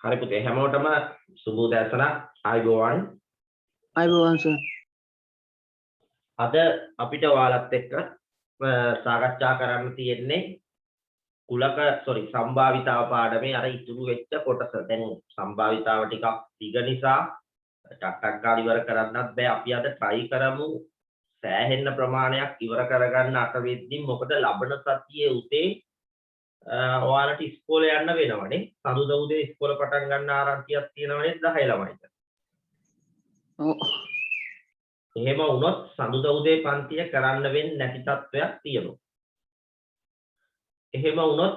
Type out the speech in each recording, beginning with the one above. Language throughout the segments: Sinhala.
හරි පුතේ හැමෝටම සුබ උදෑසනක් ආයුබෝවන්. අයිබෝවන් සර්. අද අපිට ඔයාලත් එක්ක සාකච්ඡා කරන්න තියෙන්නේ සම්භාවිතාව පාඩමේ අර ඉතුරු වෙච්ච කොටස. දැන් සම්භාවිතාව ටිකක් දිග නිසා ටක් ගාලා ඉවර කරන්නත් බෑ. අපි අද try කරමු සෑහෙන්න ප්‍රමාණයක් ඉවර කරගන්න අට වෙද්දී. මොකද ලබන සතියේ උදේ ඔයාලට ඉස්කෝලේ යන්න වෙනවනේ. සඳුදා උදේ ඉස්කෝල පටන් ගන්න ආරංචියක් තියෙනවනේ 10 ළමයිට. ඔව්. එහෙම වුණොත් සඳුදා උදේ පන්තිය කරන්න වෙන්නේ නැති තත්වයක් තියෙනවා. එහෙම වුණොත්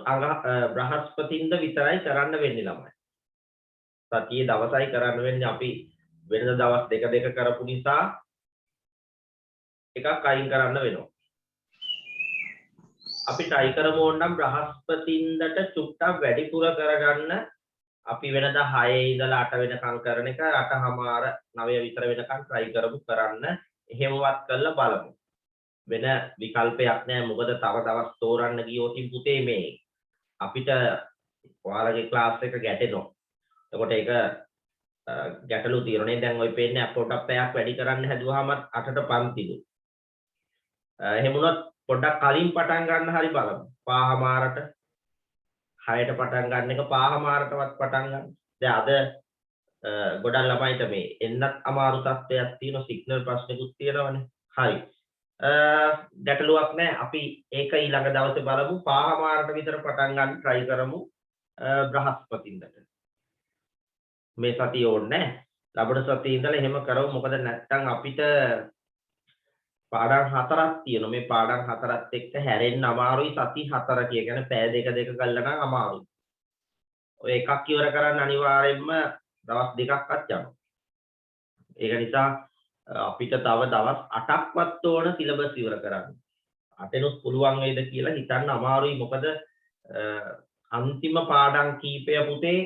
බ්‍රහස්පතින්ද විතරයි කරන්න වෙන්නේ ළමයි. සතියේ දවසයි කරන්න වෙන්නේ. අපි වෙනද දවස් දෙක කරපු නිසා එකක් අයින් කරන්න වෙනවා. අපි try කරමු ඕනම් බ්‍රහස්පතින්දට චුට්ටක් වැඩිපුර කරගන්න. අපි වෙනදා 6 ඉඳලා 8 වෙනකම් කරන එක 8:00මාර 9 විතර වෙනකම් try කරමු කරන්න. එහෙමවත් කරලා බලමු. වෙන විකල්පයක් නැහැ. මොකද තව දවස් තෝරන්න ගියොත් පුතේ මේ අපිට ඔයාලගේ ක්ලාස් එක ගැටෙනවා. එතකොට ඒක ගැටලු తీරනේ. දැන් ඔය පේන්නේ පොඩක් පැයක් වැඩි කරන්න හැදුවාම 8ට පන්තිලු. එහෙම වුණොත් පොඩ්ඩක් කලින් පටන් ගන්න හරි බලමු. 5:00මාරට 6ට පටන් ගන්න එක 5:00මාරටවත් පටන් ගන්න. දැන් අද ගොඩක් ළමයිට මේ එන්නත් අමාරු තත්ත්වයක් තියෙනවා. සිග්නල් ප්‍රශ්නකුත් තියෙනවනේ. හරි. ගැටලුවක් නැහැ. අපි ඒක ඊළඟ දවසේ බලමු. 5:00මාරට විතර පටන් ගන්න try කරමු බ්‍රහස්පතින්දට. මේ සතිය ඕනේ නැහැ. ලබන සතියේ ඉඳලා එහෙම කරමු. මොකද නැත්තම් අපිට පාඩම් 4ක් තියෙනවා. මේ පාඩම් 4ත් එක්ක හැරෙන්න අමාරුයි. සති 4 කියන්නේ පැය දෙක ගල්ලා නම් අමාරුයි. ඔය එකක් ඉවර කරන්න අනිවාර්යයෙන්ම දවස් දෙකක්වත් යනවා. ඒක නිසා අපිට තව දවස් 8ක්වත් ඕන සිලබස් ඉවර කරන්න. 8ෙනුත් පුළුවන් වේද කියලා හිතන්න අමාරුයි. මොකද අන්තිම පාඩම් කීපය පුතේ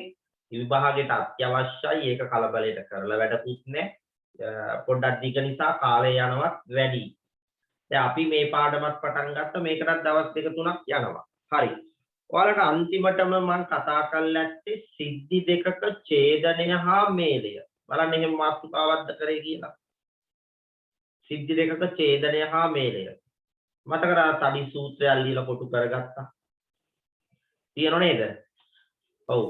විභාගයට අත්‍යවශ්‍යයි. ඒක කලබලයට කරලා වැඩකුත් නැහැ. පොඩ්ඩක් දිග නිසා කාලය යනවත් වැඩි. දැන් අපි මේ පාඩමත් පටන් ගත්ත මේකටත් දවස් 2-3ක් යනවා. හරි. ඔයාලට අන්තිමටම මම කතා කරලා ඇත්තේ සිද්ධි දෙකක ඡේදනය හා මේලය. බලන්න එහෙම මාතෘකාවක්ද කරේ කියලා. සිද්ධි දෙකක ඡේදනය හා මේලය. මතක කරා තඩි සූත්‍රය අල්ලීලා කොටු කරගත්තා. තියෙනව නේද? ඔව්.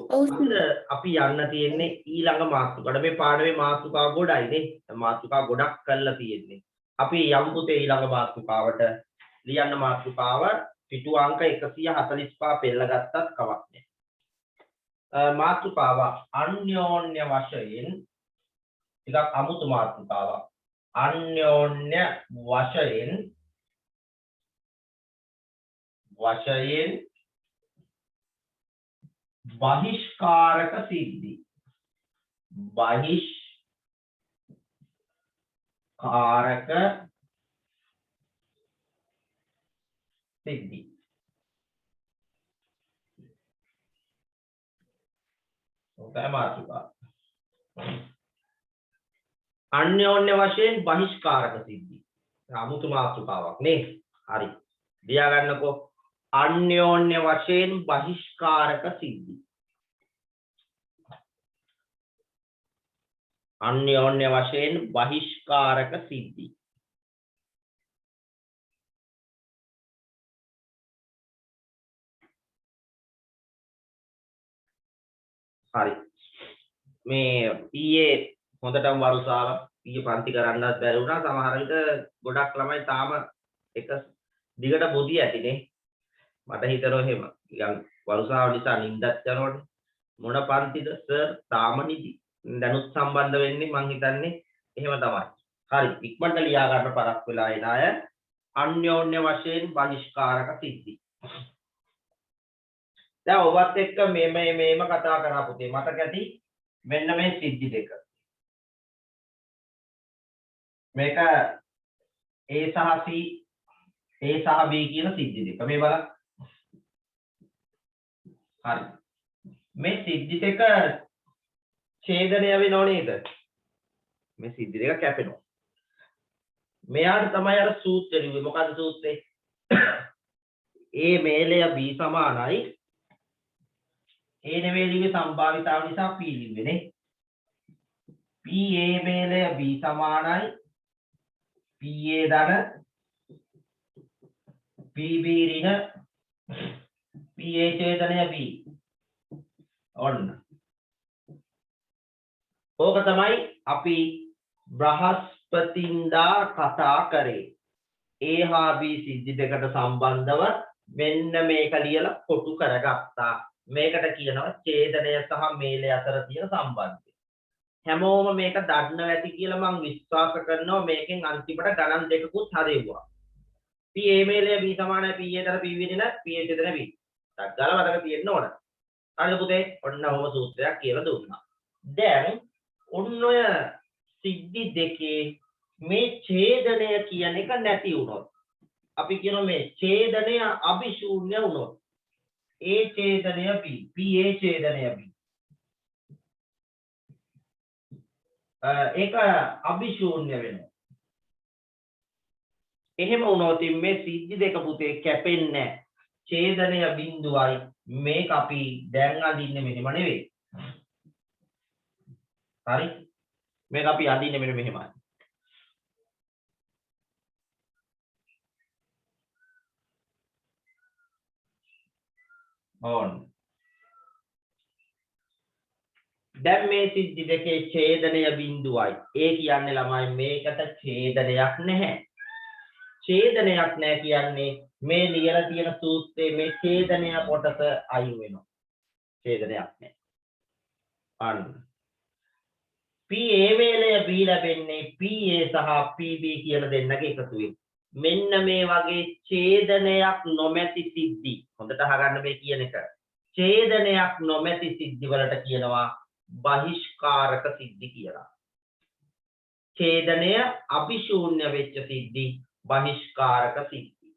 අපි යන්න තියෙන්නේ ඊළඟ මාතෘකාවට. මේ පාඩමේ මාතෘකා ගොඩයි නේ. මාතෘකා ගොඩක් කරලා තියෙන්නේ. අපි යමු පුතේ ඊළඟ මාතෘකාවට. ලියන්න මාතෘකාව පිටු අංක 145 පෙළ ගත්තත් කමක් නැහැ. මාතෘකාව අන්‍යෝන්‍ය වශයෙන් ටිකක් අමුතු මාතෘකාවක්. අන්‍යෝන්‍ය වශයෙන් බහිෂ්කාරක සිද්ධි. බහිෂ්කාරක සිද්ධි. ඔතන මාතෘකාව. අන්‍යෝන්‍ය වශයෙන් බහිෂ්කාරක සිද්ධි. අමුතු මාතෘකාවක් නේ. හරි. ලියා ගන්නකෝ. අන්‍යෝන්‍ය වශයෙන් බහිෂ්කාරක සිද්ධි. අන්‍යෝන්‍ය වශයෙන් බහිෂ්කාරක සිද්ධි. හරි. මේ ඊයේ හොඳටම වරුසාව ඊයේ පන්ති කරන්නත් බැරි වුණා. සමහර විට ගොඩක් ළමයි තාම එක දිගට පොඩි ඇතිනේ. මට හිතෙනවා එහෙම. නිකන් වරුසාව නිසා නිින්දත් යනවනේ. මොන පන්තිද සර් තාම නිදි. දැනුත් සම්බන්ධ වෙන්නේ මං හිතන්නේ එහෙම තමයි. හරි. ඉක්මනට ලියා ගන්න පරක් වෙලා එන අය අන්‍යෝන්‍ය වශයෙන් බහිෂ්කාරක සිද්ධි. දැන් ඔබත් එක්ක මේම කතා කරා පුතේ. මතක ඇති මෙන්න මේ සිද්ධි දෙක. මේක A සහ C A සහ B කියන සිද්ධි දෙක. මේ බලන්න. හරි. මේ සිද්ධි දෙක ඡේදනය වෙනව නේද? මේ සිද්ධි දෙක කැපෙනවා. මෙයාට තමයි අර සූත්‍රය ලිව්වේ. මොකද්ද සූත්‍රය? A මේලය B සමානයි A නෙවෙයි ලිව්වේ සම්භාවිතාව නිසා P ලිව්වේ නේ. P A වේලය B සමානයි P A ධන P B ඍණ P A ඡේදනය B. ඔන්න. ඕක තමයි අපි බ්‍රහස්පතින්දා කතා කරේ. A හා B සිද්ධි දෙකට සම්බන්ධව මෙන්න මේක ලියලා කොටු කරගත්තා. මේකට කියනවා ඡේදනය සහ මේලය අතර තියෙන සම්බන්ධය. හැමෝම මේක දන්නවා ඇති කියලා මම විශ්වාස කරනවා. මේකෙන් අන්තිමට ගණන් දෙකකුත් හදෙව්වා. P A මේලය B සමානයි P A දර P විදින P A ඡේදන B. ඩග්ගල මතක තියෙන්න ඕන. හරිද පුතේ? ඔන්න ඔහොම සූත්‍රයක් කියලා දුන්නා. දැන් ඔන්න ඔය සිද්ධි දෙකේ මේ ඡේදනය කියන එක නැති වුණොත් අපි කියනවා මේ ඡේදනය අභිශූන්‍ය වුණොත් A ඡේදනය B P A ඡේදනය B ඒක අභිශූන්‍ය වෙනවා. එහෙම වුණොත් මේ සිද්ධි දෙක පුතේ කැපෙන්නේ නැහැ. ඡේදනය බිඳුවයි මේක අපි දැන් අඳින්නේ මෙහෙම නෙවෙයි. හරි? මේක අපි අඳින්නේ මෙන්න මෙහෙමයි. ඕන. දැන් මේ සිද්ධි දෙකේ ඡේදනය බිඳුවයි. ඒ කියන්නේ ළමයි මේකට ඡේදනයක් නැහැ. ඡේදනයක් නැහැ කියන්නේ මේ ලියලා තියෙන සූත්‍රයේ මේ ඡේදනය කොටස අයින් වෙනවා. ඡේදනයක් නැහැ. අන්න. PA වේලය B ලැබෙන්නේ PA සහ PB කියන දෙන්නගේ එකතුවෙන්. මෙන්න මේ වගේ ඡේදනයක් නොමැති සිද්ධි. හොඳට අහගන්න මේ කියන එක. ඡේදනයක් නොමැති සිද්ධි වලට කියනවා බහිෂ්කාරක සිද්ධි කියලා. ඡේදනය අභිශූන්‍ය වෙච්ච සිද්ධි බහිෂ්කාරක සිද්ධි.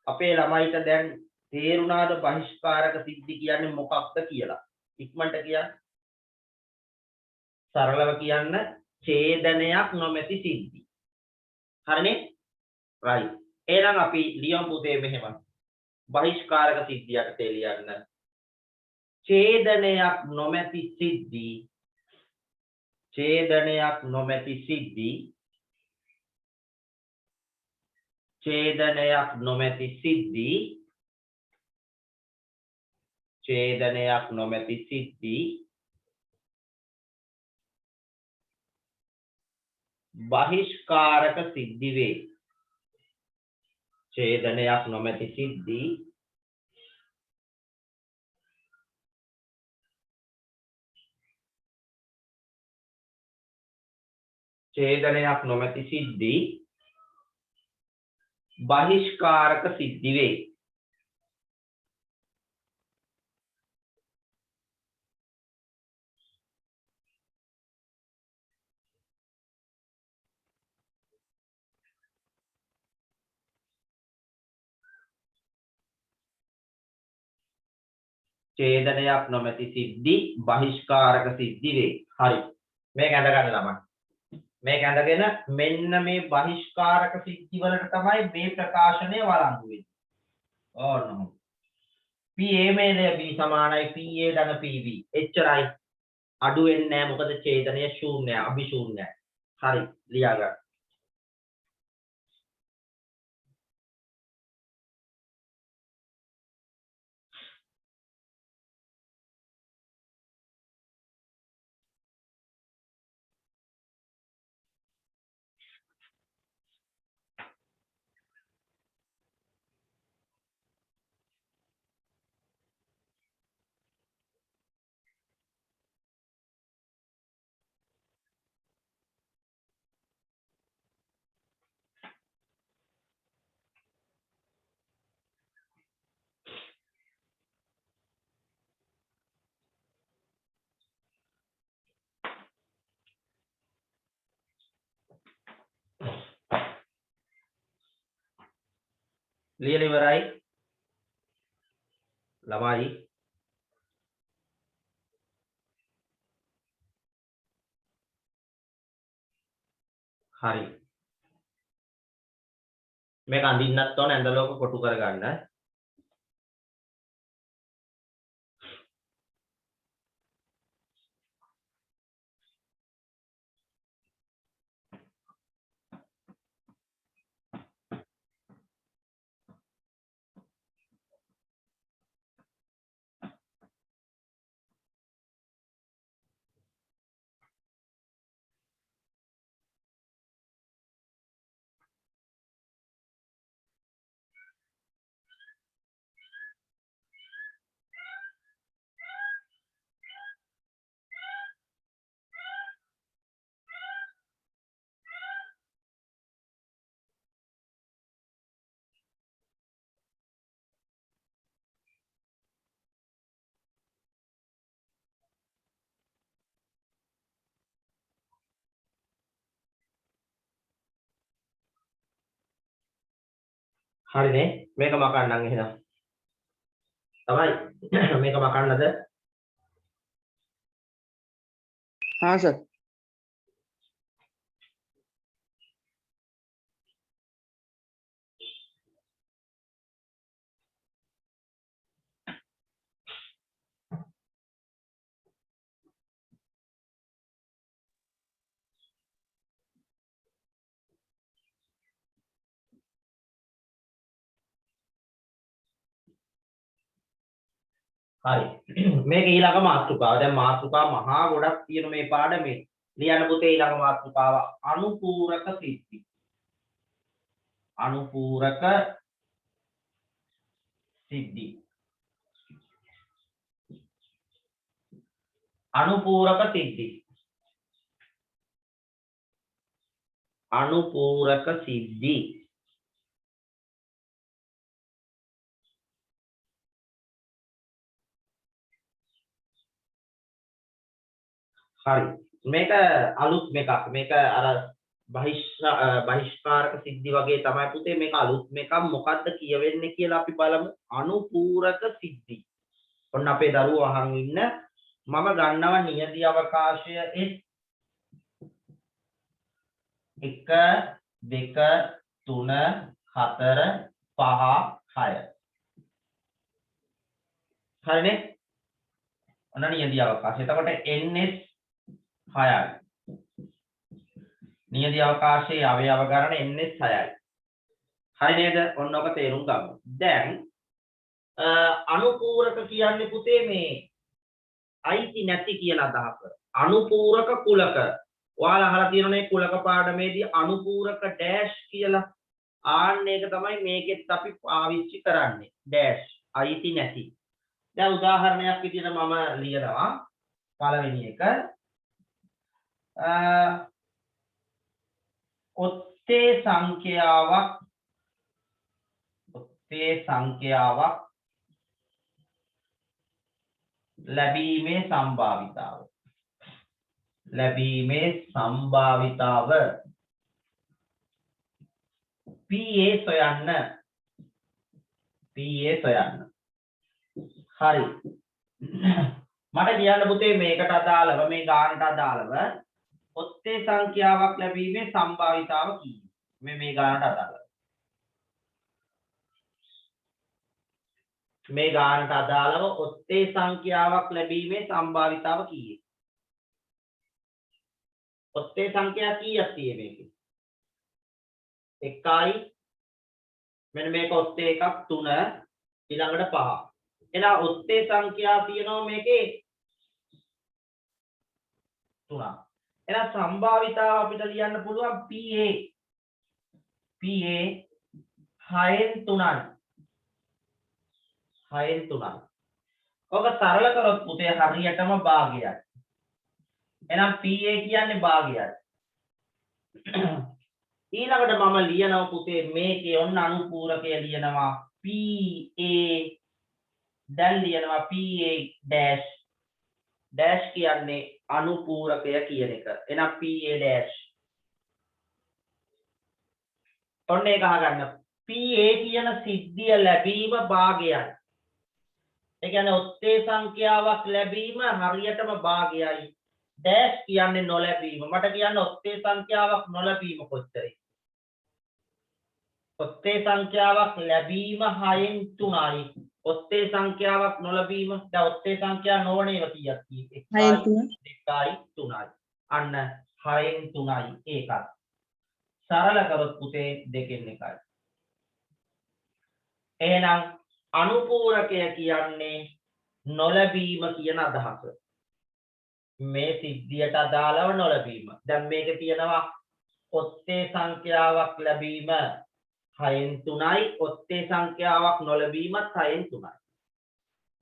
අපේ ළමයිට දැන් තේරුණාද බහිෂ්කාරක සිද්ධි කියන්නේ මොකක්ද කියලා? ඉක්මනට කියන්න. සරලව කියන්න ඡේදනයක් නොමැති සිද්ධි. හරිනේ? right. එහෙනම් අපි ලියමු පුතේ මෙහෙම. බහිෂ්කාරක සිද්ධියට තේලියන්න. ඡේදනයක් නොමැති සිද්ධි. ඡේදනයක් නොමැති සිද්ධි. ඡේදනයක් නොමැති සිද්ධි. ඡේදනයක් නොමැති සිද්ධි. බහිෂ්කාරක සිද්ධි වේ. ඡේදනයක් නොමැති සිද්ධි ඡේදනයක් නොමැති සිද්ධි බහිෂ්කාරක සිද්ධි වේ. ඡේදනයක් නොමැති සිද්ධි බහිෂ්කාරක සිද්ධි වේ. හරි. මේක අඳ ගන්න ළමයි. මේක අඳගෙන මෙන්න මේ බහිෂ්කාරක සිද්ධි වලට තමයි මේ ප්‍රකාශනය වළංගු වෙන්නේ. ඕනම. PA මේලය B සමානයි PA ධන PB. එච්චරයි. අඩු වෙන්නේ නැහැ මොකද ඡේදනය ශූන්‍යයි අභිශූන්‍යයි. හරි. ලියා ගන්න. ලියලා ඉවරයි. ළමයි හරි. මේක අඳින්නත් ඕන ඇඳලෝක කොටු කරගන්න. හරිනේ මේක මකන්නම් එහෙනම් තමයි මේක මකන්නද हाँ सर හරි මේක ඊළඟ මාතෘකාව දැන් මාතෘකා මහා ගොඩක් තියෙන මේ පාඩමේ ලියන්න පුතේ ඊළඟ මාතෘකාව අනුපූරක සිද්ධි අනුපූරක සිද්ධි අනුපූරක සිද්ධි අනුපූරක සිද්ධි හරි මේක අලුත් එකක් මේක අර බහිෂ්කාරක සිද්ධි වගේ තමයි පුතේ මේක අලුත් එකක් මොකද්ද කියවෙන්නේ කියලා අපි බලමු අනුපූරක සිද්ධි ඔන්න අපේ දරුවෝ අහන් ඉන්න මම ගන්නවා නියති අවකාශය S 1 2 3 4 5 6 හරිනේ ඔන්න නියති අවකාශය එතකොට ns 6යි නියති අවකාශයේ අවයව ගණන ns 6යි හරි නේද ඔන්න ඔක තේරුම් ගමු දැන් අනුපූරක කියන්නේ පුතේ මේ අයිති නැති කියන අදහස අනුපූරක කුලක ඔයාලා අහලා තියෙනනේ කුලක පාඩමේදී අනුපූරක ඩෑෂ් කියලා ආන්න ඒක තමයි මේකෙත් අපි පාවිච්චි කරන්නේ ඩෑෂ් අයිති නැති දැන් උදාහරණයක් විදිහට මම ලියනවා පළවෙනි එක ඔත්තේ සංඛ්‍යාවක් ලැබීමේ සම්භාවිතාව PA සොයන්න හරි මට කියන්න පුතේ මේකට අදාළව මේ ගානට අදාළව ඔත්තේ සංඛ්‍යාවක් ලැබීමේ සම්භාවිතාව කීයද මේ ගානට අදාළව මේ ගානට අදාළව ඔත්තේ සංඛ්‍යාවක් ලැබීමේ සම්භාවිතාව කීයද ඔත්තේ සංඛ්‍යා කීයක් තියෙන්නේ මේකේ 1යි මෙන්න මේක ඔත්තේ එකක් 3 ඊළඟට 5 එහෙනම් ඔත්තේ සංඛ්‍යා තියෙනවා මේකේ 3 එහෙනම් සම්භාවිතාව අපිට ලියන්න පුළුවන් PA 6න් 3යි ඔක සරල කරොත් පුතේ හරියටම භාගයයි එහෙනම් PA කියන්නේ භාගයයි ඊළඟට මම ලියනවා පුතේ මේකේ ඔන්න අනුපූරකය ලියනවා PA දැන් ලියනවා PA ඩෑෂ් කියන්නේ අනුපූරකය කියන එක එහෙනම් PA ඩෑෂ් ඔන්න ඒක අහගන්න PA කියන සිද්ධිය ලැබීම භාගයයි ඒ කියන්නේ ඔත්තේ සංඛ්‍යාවක් ලැබීම හරියටම භාගයයි ඩෑෂ් කියන්නේ නොලැබීම මට කියන්න ඔත්තේ සංඛ්‍යාවක් නොලැබීම කොච්චරයි ඔත්තේ සංඛ්‍යාවක් ලැබීම 6න් 3යි ඔත්තේ සංඛ්‍යාවක් නොලැබීම දැන් ඔත්තේ සංඛ්‍යා නොවනේව කීයක් තියෙන්නේ 2යි 3යි අන්න 6න් 3යි ඒකත් සරල කරොත් පුතේ 2න් 1යි එහෙනම් අනුපූරකය කියන්නේ නොලැබීම කියන අදහස මේ සිද්ධියට අදාළව නොලැබීම දැන් මේකේ තියෙනවා ඔත්තේ සංඛ්‍යාවක් ලැබීම 6න් 3යි ඔත්තේ සංඛ්‍යාවක් නොලැබීමත් 6න් 3යි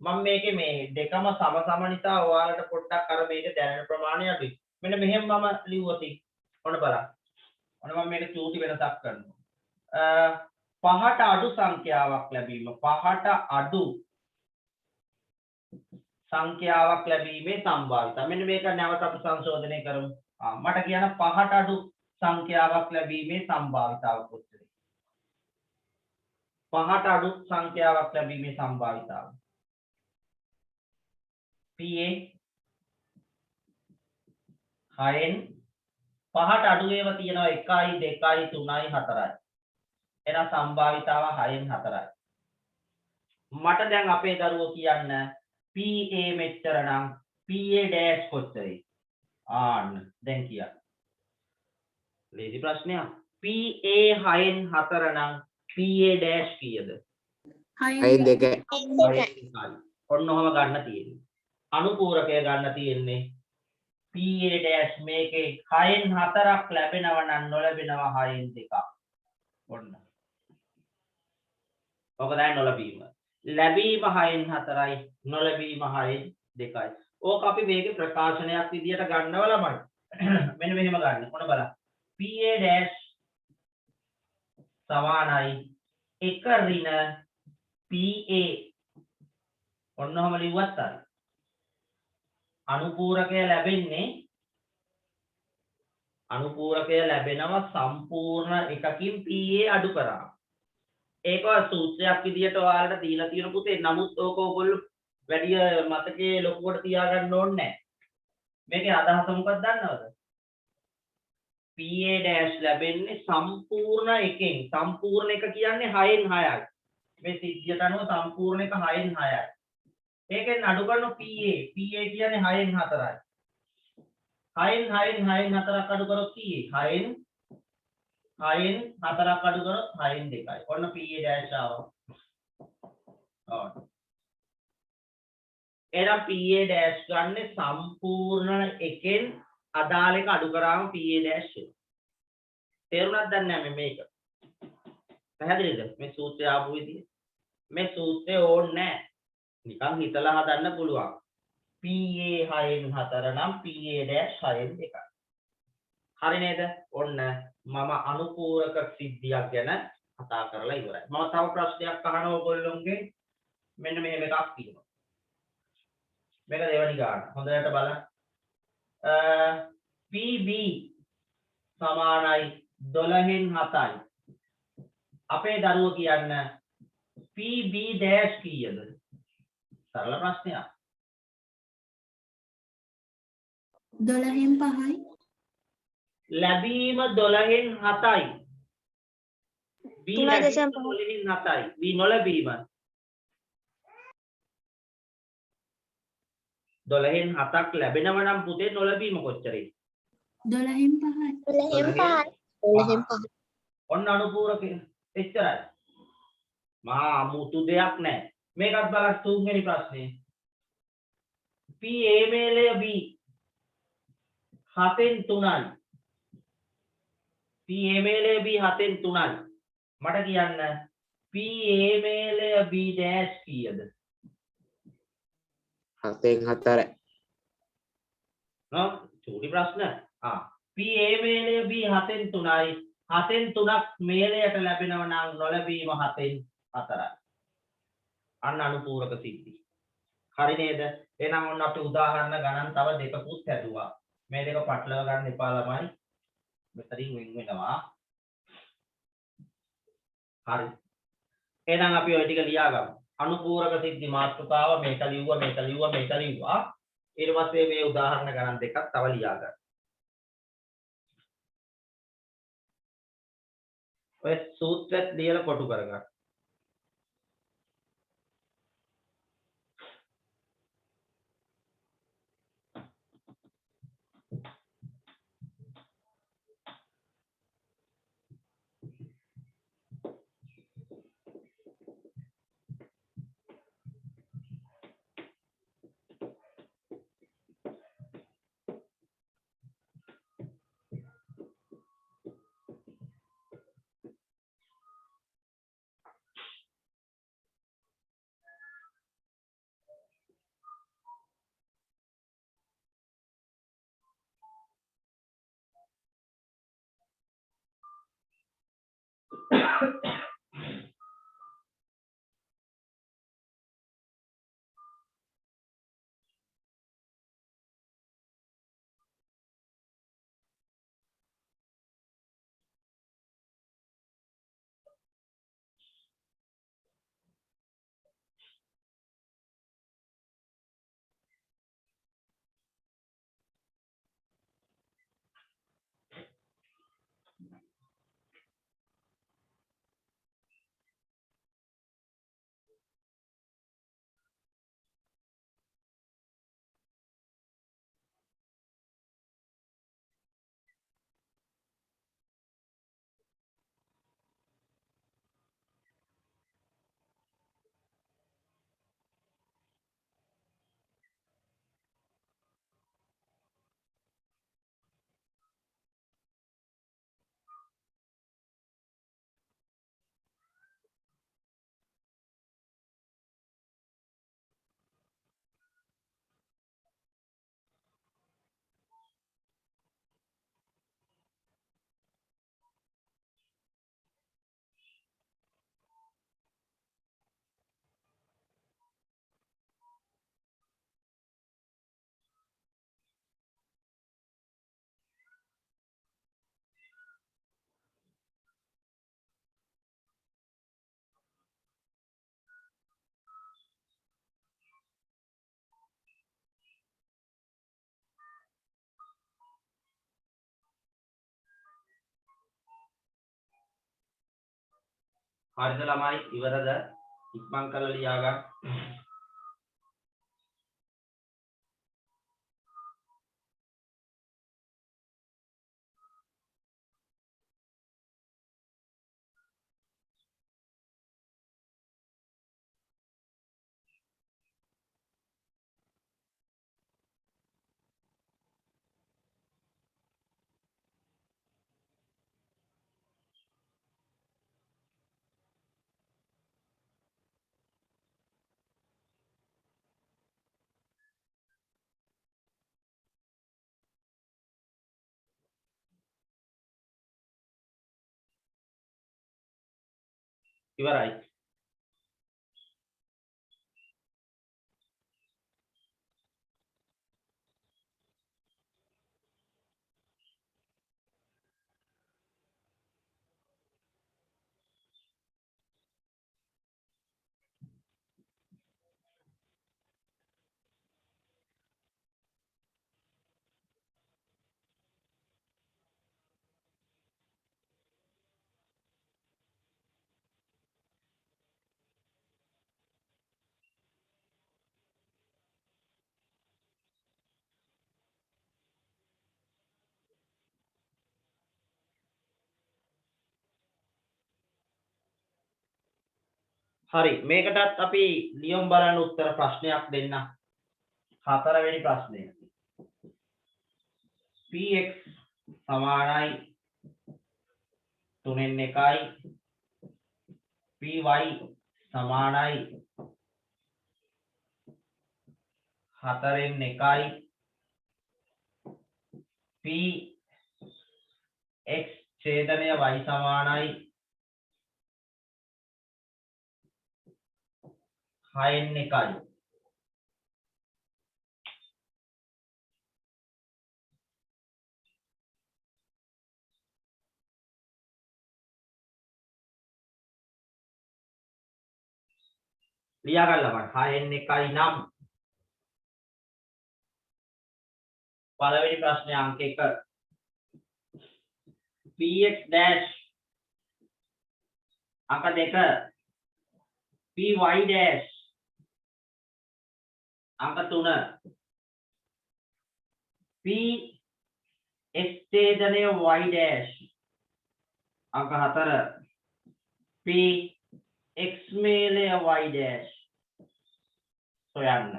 මම මේකේ මේ දෙකම සම නිසා ඔයාලට පොඩ්ඩක් අර මේක දැනෙන ප්‍රමාණය අඩුයි මෙන්න මෙහෙම මම ලිව්වොත් ඔන්න බලන්න ඔන්න මම මේක චූටි වෙනසක් කරනවා 5ට අඩු සංඛ්‍යාවක් ලැබීම 5ට අඩු සංඛ්‍යාවක් ලැබීමේ සම්භාවිතාව මෙන්න මේක නැවත අපි සංශෝධනය කරමු මට කියන 5ට අඩු සංඛ්‍යාවක් ලැබීමේ සම්භාවිතාව කොච්චරද පහට අඩු සංඛ්‍යාවක් ලැබීමේ සම්භාවිතාව. PA 6න් පහට අඩු ඒවා තියෙනවා 1යි 2යි 3යි 4යි. එහෙනම් සම්භාවිතාව 6න් 4යි. මට දැන් අපේ දරුවෝ කියන්න PA මෙච්චර නම් PA ඩෑෂ් කොච්චරයි? ආන්න දැන් කියන්න. ලේසි ප්‍රශ්නයක්. PA 6න් 4 නම් PA ඩෑෂ් කීයද? 6න් 2. 6න් 2. ඔන්න ඔහම ගන්න තියෙන්නේ. අනුපූරකය ගන්න තියෙන්නේ PA ඩෑෂ් මේකේ 6න් 4ක් ලැබෙනවා නම් නොලැබෙනවා 6න් 2ක්. ඔන්න. ඔක දැන් නොලැබීම. ලැබීම 6න් 4යි නොලැබීම 6න් 2යි. ඕක අපි මේකේ ප්‍රකාශනයක් විදියට ගන්නව ළමයි. මෙන්න මෙහෙම ගන්න. මොන බලන්න. PA dash සමානයි 1 ඍණ PA. ඔන්නෝම ලිව්වත් හරි. අනුපූරකය ලැබෙනවා සම්පූර්ණ එකකින් PA අඩු කරා. ඒක සූත්‍රයක් විදියට ඔයාලට දීලා තියෙන පුතේ. නමුත් ඕක ඕගොල්ලෝ වැඩි මතකයේ ලොකුවට තියාගන්න ඕනේ නැහැ. මේකේ අදහස මොකක්ද දන්නවද? PA dash ලැබෙන්නේ සම්පූර්ණ එකෙන්. සම්පූර්ණ එක කියන්නේ 6න් 6යි. මේ සිද්ධියට අනුව සම්පූර්ණ එක 6න් 6යි. ඒකෙන් අඩු කරන PA. PA කියන්නේ 6න් 4යි. 6න් 4ක් අඩු කරොත් PA 6න් 4ක් අඩු කරොත් 6න් 2යි. ඔන්න PA dash ආවා. ඔව්. එහෙනම් PA dash ගන්න සම්පූර්ණ එකෙන් අදාළ එක අඩු කරාම PA dash වෙනවා. තේරුණාද දන්නේ මේක? පැහැදිලිද? මේ සූත්‍රය ආපු විදිය. මේ සූත්‍රය ඕනේ නැහැ. නිකන් හිතලා හදන්න පුළුවන්. PA 6න් 4 නම් PA dash 6න් 2යි. හරි නේද? ඔන්න මම අනුපූරක සිද්ධියක් ගැන කතා කරලා ඉවරයි. මම තව ප්‍රශ්නයක් අහනවා ඔයගොල්ලෝන්ගේ. මෙන්න මෙහෙම එකක් තියෙනවා. මේක දෙවනි ගාන. හොඳට බලන්න. PB සමානයි 12න් 7යි. අපේ දරුවෝ කියන්න PB dash කීයද? සරල ප්‍රශ්නයක්. 12න් 5යි. ලැබීම 12න් 7යි. B ලැබීම 12න් 7යි. B නොලැබීම 12න් 7ක් ලැබෙනවා නම් පුතේ නොලැබීම කොච්චරයි? 12න් 5යි. 12න් 5. ඔන්න අනුපූරකය. එච්චරයි. මහා අමුතු දෙයක් නැහැ. මේකත් බලන්න තුන්වෙනි ප්‍රශ්නේ. PA මේලය B 7න් 3යි. PA මේලය B 7න් 3යි. මට කියන්න PA මේලය B dash කීයද? 7න් 4යි. නෝ චූටි ප්‍රශ්න. PA මේලය B 7න් 3යි. 7න් 3ක් මේලයට ලැබෙනවා නම් නොලැබීම 7න් 4යි. අන්න අනුපූරක සිද්ධි. හරි නේද? එහෙනම් ඔන්න අපි උදාහරණ ගණන් තව දෙකකුත් හැදුවා. මේ දෙක පටලවා ගන්න එපා ළමයි. මෙතනින් වෙන් වෙනවා. හරි. එහෙනම් අපි ওই ටික ලියාගමු. අනුපූරක සිද්ධි මාතෘකාව මේක ලිව්වා. ඊට පස්සේ මේ උදාහරණ ගණන් දෙකක් තව ලියාගන්න. ඔය සූත්‍රෙත් ලියලා කොටු කරගන්න. හරිද ළමයි ඉවරද ඉක්මන් කරලා ලියා ගන්න ඉවරයි හරි මේකටත් අපි ලියමු බලන්න උත්තර ප්‍රශ්නයක් දෙන්න හතරවෙනි ප්‍රශ්නය px සමානයි 3න් 1යි py සමානයි 4න් 1යි px ඡේදනය y සමානයි 6න් 1යි ලියා ගන්න ළමයි 6න් 1යි නම් පළවෙනි ප්‍රශ්නේ අංක 1 px dash අංක 2 py dash අංක 3 px ඡේදනය y dash අංක 4 px මේලය y dash හොයන්න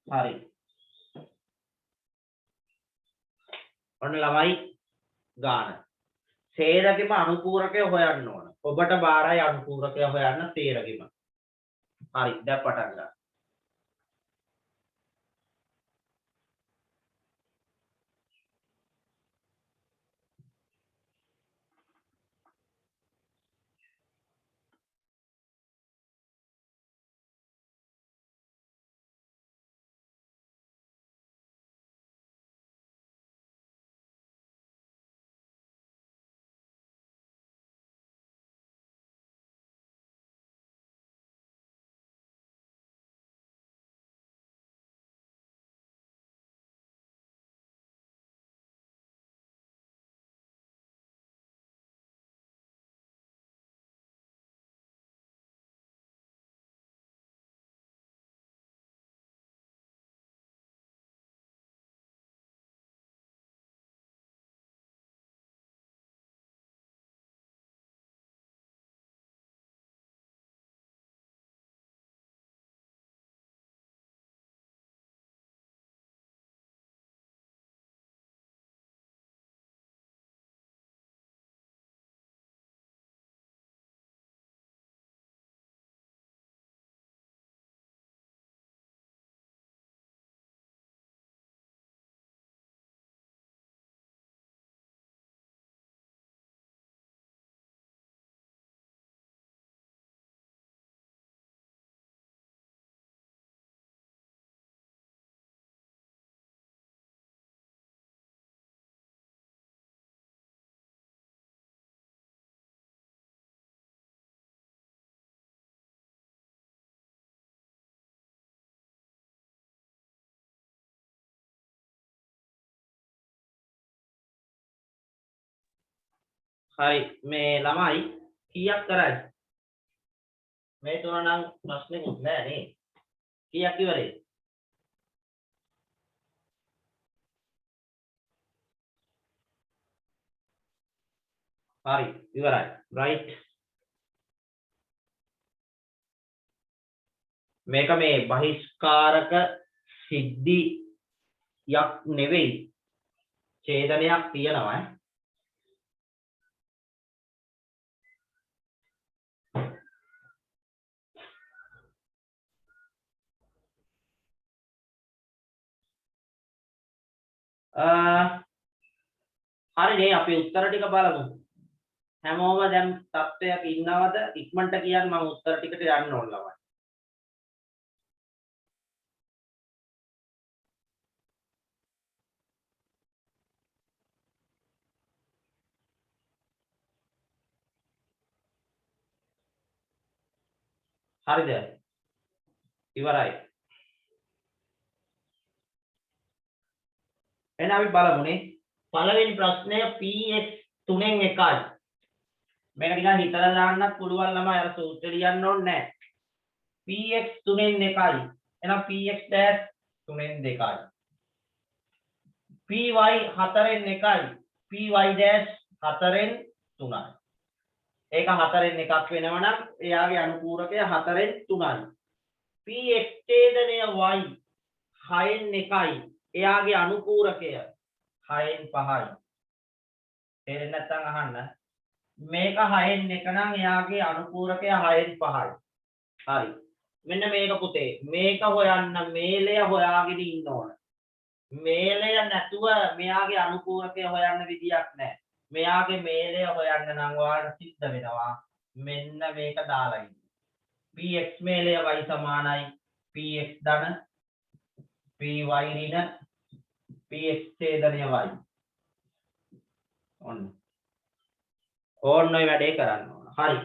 හරි ඔන්න ළමයි ගාන සේරගෙම අනුපූරකය හොයන්න ඕන ඔබට බාරයි අනුපූරකය හොයන්න සේරගෙම හරි දැන් පටන් ගන්න හරි මේ ළමයි කීයක් කරයි මේ තුන නම් ප්‍රශ්නෙකුත් නෑ නේ කීයක් ඉවරේ හරි ඉවරයි right මේක මේ බහිස්කාරක සිද්ධියක් නෙවෙයි ඡේදනයක් තියෙනවා හරිනේ අපි උත්තර ටික බලමු හැමෝම දැන් තත්ත්වයක් ඉන්නවද ඉක්මනට කියන්න මම උත්තර ටිකට යන්න ඕන ළමයි හරිද ඉවරයි එහෙනම් අපි බලමුනේ පළවෙනි ප්‍රශ්නය px 3න් 1යි මේක නිකන් හිතලා දාන්නත් පුළුවන් ළමයි අර සූත්‍රය ලියන්න ඕනේ නැහැ px 3න් 1යි එහෙනම් px dash 3න් 2යි py 4න් 1යි py dash 4න් 3යි ඒක 4න් 1ක් වෙනවනම් එයාගේ අනුපූරකය 4න් 3යි px ඡේදනය y 6න් 1යි එයාගේ අනුපූරකය 6න් 5යි තේරෙන්නේ නැත්නම් අහන්න මේක 6න් 1 නම් එයාගේ අනුපූරකය 6න් 5යි හරි මෙන්න මේක පුතේ මේක හොයන්න මේලය හොයාගෙන ඉන්න ඕන මේලය නැතුව මෙයාගේ අනුපූරකය හොයන්න විදියක් නැහැ මෙයාගේ මේලය හොයන්න නම් ඔයාලට සිද්ධ වෙනවා මෙන්න මේක දාලා ඉන්න px මේලය y සමානයි px ධන py ඍණ px ඡේදනය y ඕන්න ඔය වැඩේ කරන්න ඕන හරි